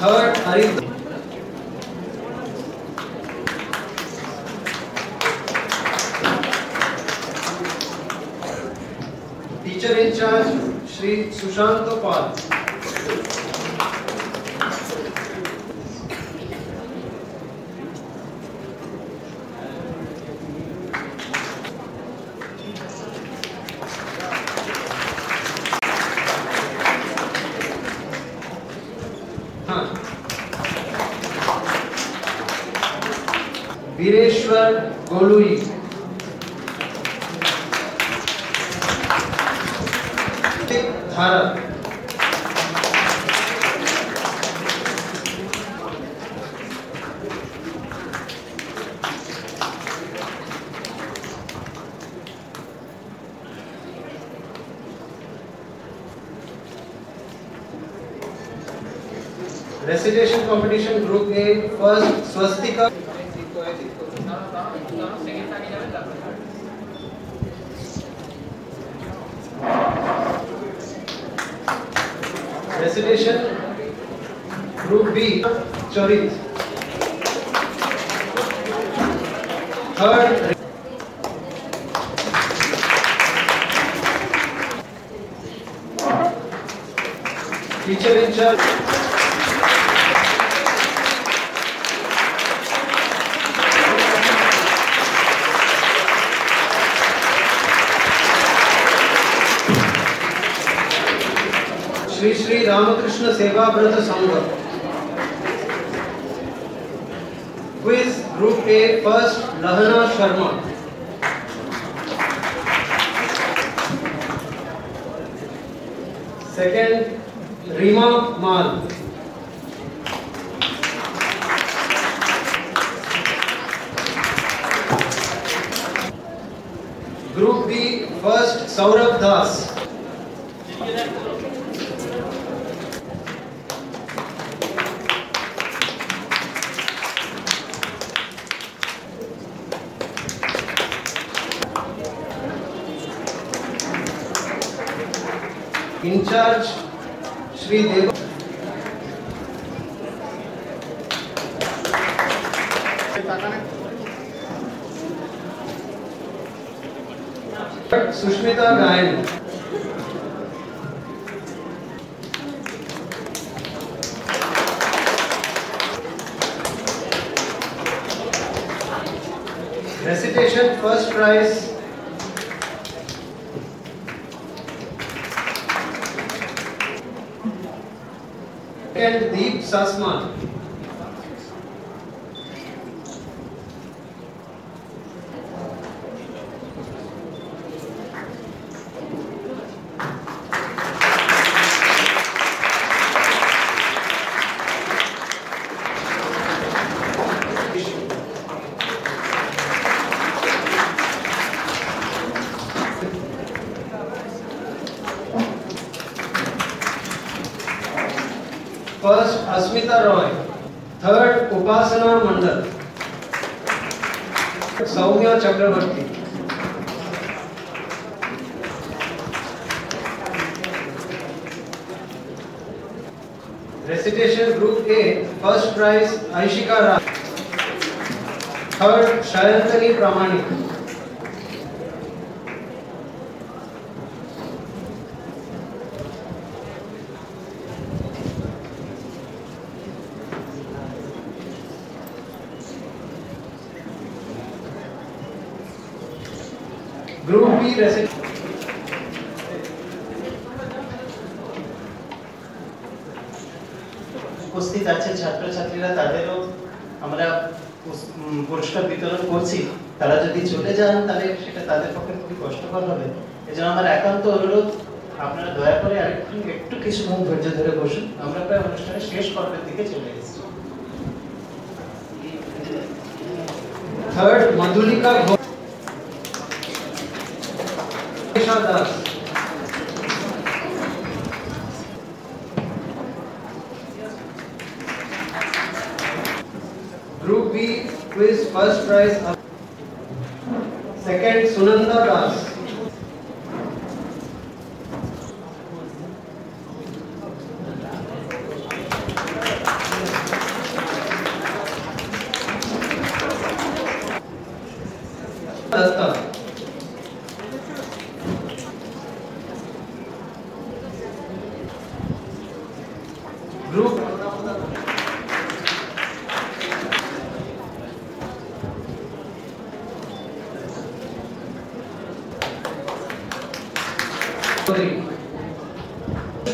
[SPEAKER 2] Third, Harit. Teacher in charge, Shri Sushant Pal. Vireshwar Golui. Dhara. Recitation competition group A, first Swastika. Recitation group B, Chorit. Third, teacher in charge. Shri Shri Ramakrishna Seva Brata Sangha. Quiz Group A, first Lahana Sharma. Second Rima Mal. Group B, first Saurabh Das. In charge, Shri Deva. Sushmita Gayan. Recitation first prize. Second Deep Sasman. First Asmita Roy. Third Upasana Mandal. Soumya Chakravarti. Recitation Group A, first prize Aishika Raj. Third Shayantani Pramanik. Group B recitation.
[SPEAKER 6] উপস্থিত আছে ছাত্রছাত্রীরা, তাদেরও আমরা পুরস্কার বিতরণ করছি। তারা যদি চলে যান তাহলে সেটা তাদের পক্ষে খুবই কষ্টকর হবে। এজন্য আমার একান্ত অনুরোধ, আপনারা দয়া করে একটু কিছুক্ষণ ধৈর্য ধরে বসুন। আমরা প্রায় অনুষ্ঠানের শেষ পর্বের দিকে চলে এসেছি।
[SPEAKER 2] Third Madhulika Ghosh. Das. Group B quiz first prize. Second Sunanda Das.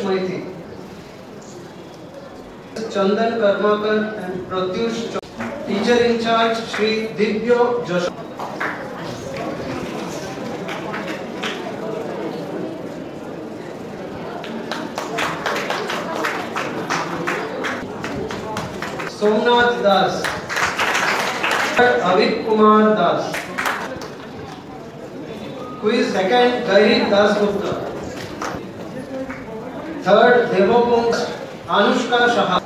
[SPEAKER 2] Maiti, Chandan Karmakar and Pratyush, teacher in charge Shri Divya Josh. Somnath Das, Avik Kumar Das, quiz second Gairi Das Gupta, third Devapung Anushka Shah,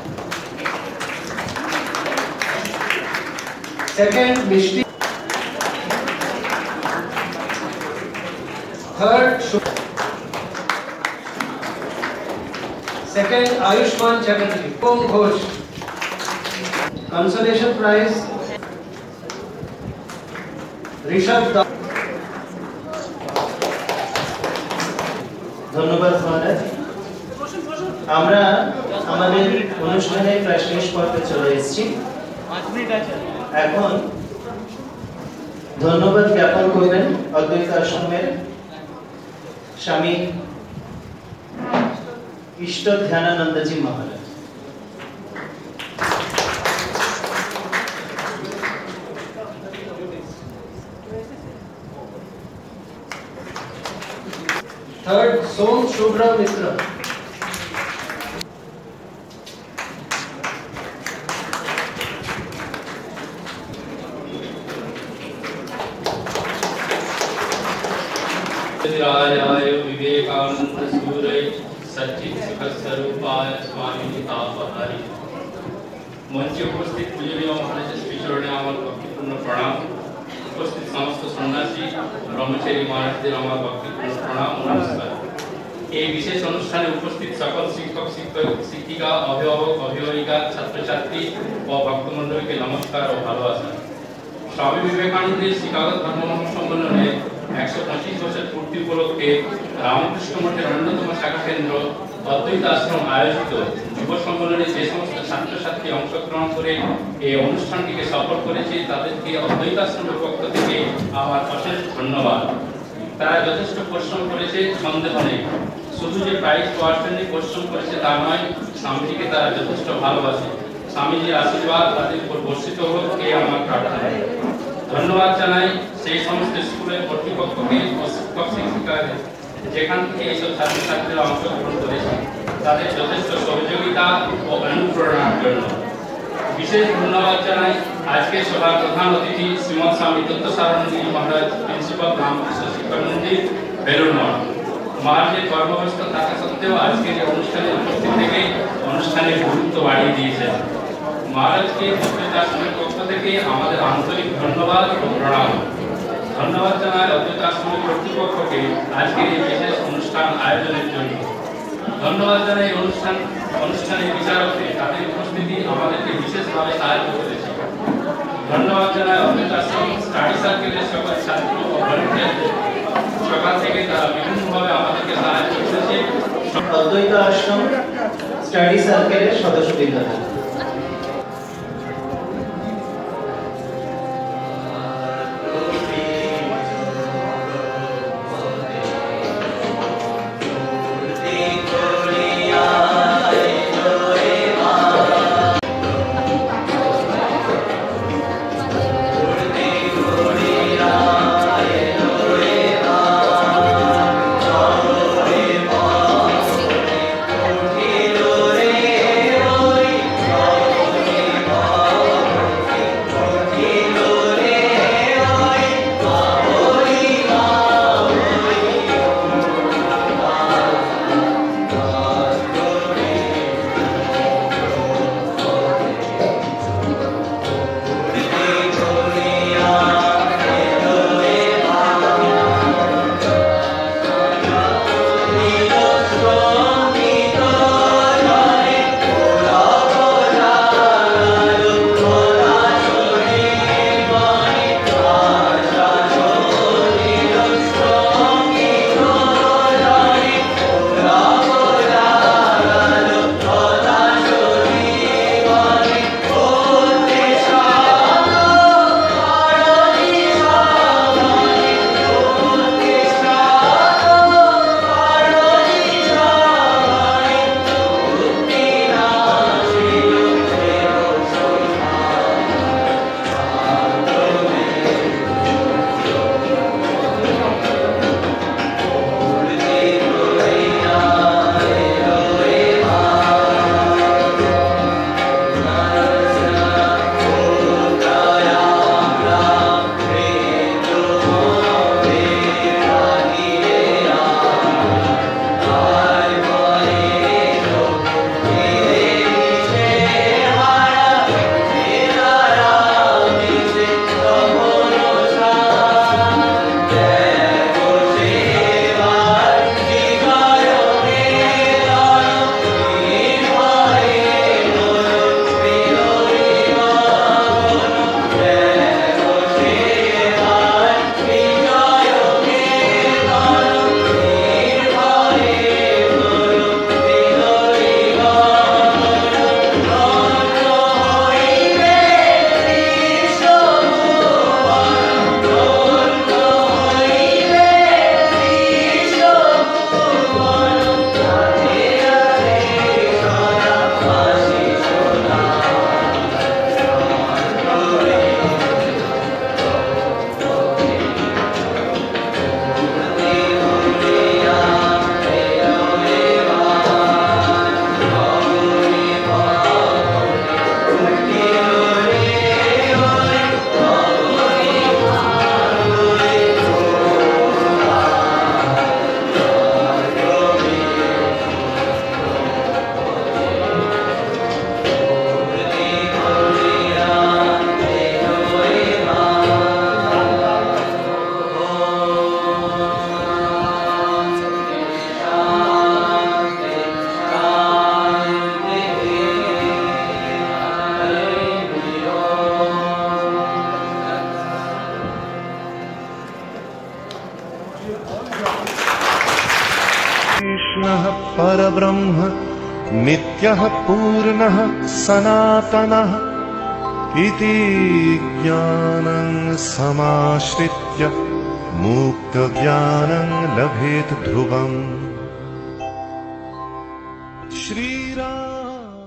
[SPEAKER 2] second Mishti, third second Ayushman Chatterjee, Pong Ghosh. Consolation prize Rishabh Das.
[SPEAKER 6] ধন্যবাদ মহারাজ। আমরা আমাদের অনুষ্ঠানে প্রায় শেষ পর্বে চলে এসেছি। এখন ধন্যবাদ জ্ঞাপন করবেন অদ্বৈত আশ্রমের স্বামী ইষ্ট ধ্যানানন্দজি মহারাজ।
[SPEAKER 2] Third, Som Shubhra Mitra.
[SPEAKER 7] राजाय Vivekananda सूरय सच्चित सुख स्वरूपाय स्वामी तापहारी मंचे उपस्थित पूजनीय महाराज श्री चरणे আমার ভক্তিপূর্ণ প্রণাম। উপস্থিত সমস্ত সন্ন্যাসী ব্রহ্মচারী মহারাজদের আমার ভক্তিপূর্ণ প্রণাম ও নমস্কার। এই বিশেষ অনুষ্ঠানে উপস্থিত সকল শিক্ষক শিক্ষিকা অভিভাবক অভিভাবিকা ছাত্রছাত্রী ও ভক্তমণ্ডলীকে নমস্কার ও ভালোবাসা। স্বামী বিবেকানন্দের শিকাগো ধর্ম মহাসম্মেলনে 125 বছর পূর্তি উপলক্ষে রামকৃষ্ণ মঠের অন্যতম শাখা কেন্দ্র অদ্বৈত আশ্রম আয়োজিত যুব সম্মেলনে যে সমস্ত ছাত্রছাত্রী অংশগ্রহণ করে এই অনুষ্ঠানটিকে সফল করেছে তাদেরকে অদ্বৈত আশ্রমের পক্ষ থেকে আমার অশেষ ধন্যবাদ। তারা যথেষ্ট পরিশ্রম করেছে সন্দেহ নেই, শুধু যে প্রাইজ পাওয়ার জন্য পরিশ্রম করেছে তা নয়, স্বামীজিকে তারা যথেষ্ট ভালোবাসে। স্বামীজির আশীর্বাদ তাদের উপর বর্ষিত হোক এই আমার প্রার্থনা। ধন্যবাদ জানাই সেই সমস্ত স্কুলের কর্তৃপক্ষকে ও শিক্ষক শিক্ষিকাদের যেখান থেকে এইসব ছাত্রছাত্রীরা অংশগ্রহণ করেছে তাদের যথেষ্ট সহযোগিতা ও অনুপ্রেরণার জন্য। বিশেষ ধন্যবাদ জানাই আজকের সভার প্রধান অতিথি শ্রীমৎ স্বামী দত্তসারানন্দজি মহারাজ, প্রিন্সিপাল রামকৃষ্ণ শিক্ষা মন্দির, বেলুড় মঠ। মহারাজের কর্মব্যস্ত থাকা সত্ত্বেও আজকের এই অনুষ্ঠানে উপস্থিত থেকে অনুষ্ঠানের গুরুত্ব বাড়িয়ে দিয়েছেন। মহারাজকে অদ্বৈত আশ্রমের পক্ষ থেকে আমাদের আন্তরিক ধন্যবাদ ও প্রণাম। ধন্যবাদ জানাই অদ্বৈত আশ্রমের কর্তৃপক্ষকে আজকের এই বিশেষ অনুষ্ঠান আয়োজনের জন্য। ধন্যবাদ জানাই অনুষ্ঠানের বিচারকদের, তাদের উপস্থিতি আমাদেরকে বিশেষভাবে সাহায্য করেছে। ধন্যবাদ জানাই অদ্বৈত আশ্রম স্টাডি সার্কেলের সকল ছাত্র ও ভলান্টিয়ারদের, সকাল থেকে তারা বিভিন্নভাবে আমাদেরকে সাহায্য করেছে।
[SPEAKER 6] অদ্বৈত আশ্রম স্টাডি সার্কেলের সদস্যবৃন্দরা,
[SPEAKER 8] कृष्णः परब्रह्म नित्यः पूर्णः सनातनः इति ज्ञानं समाश्रित्य मुक्तज्ञानं लभेत ध्रुवम्। श्रीराम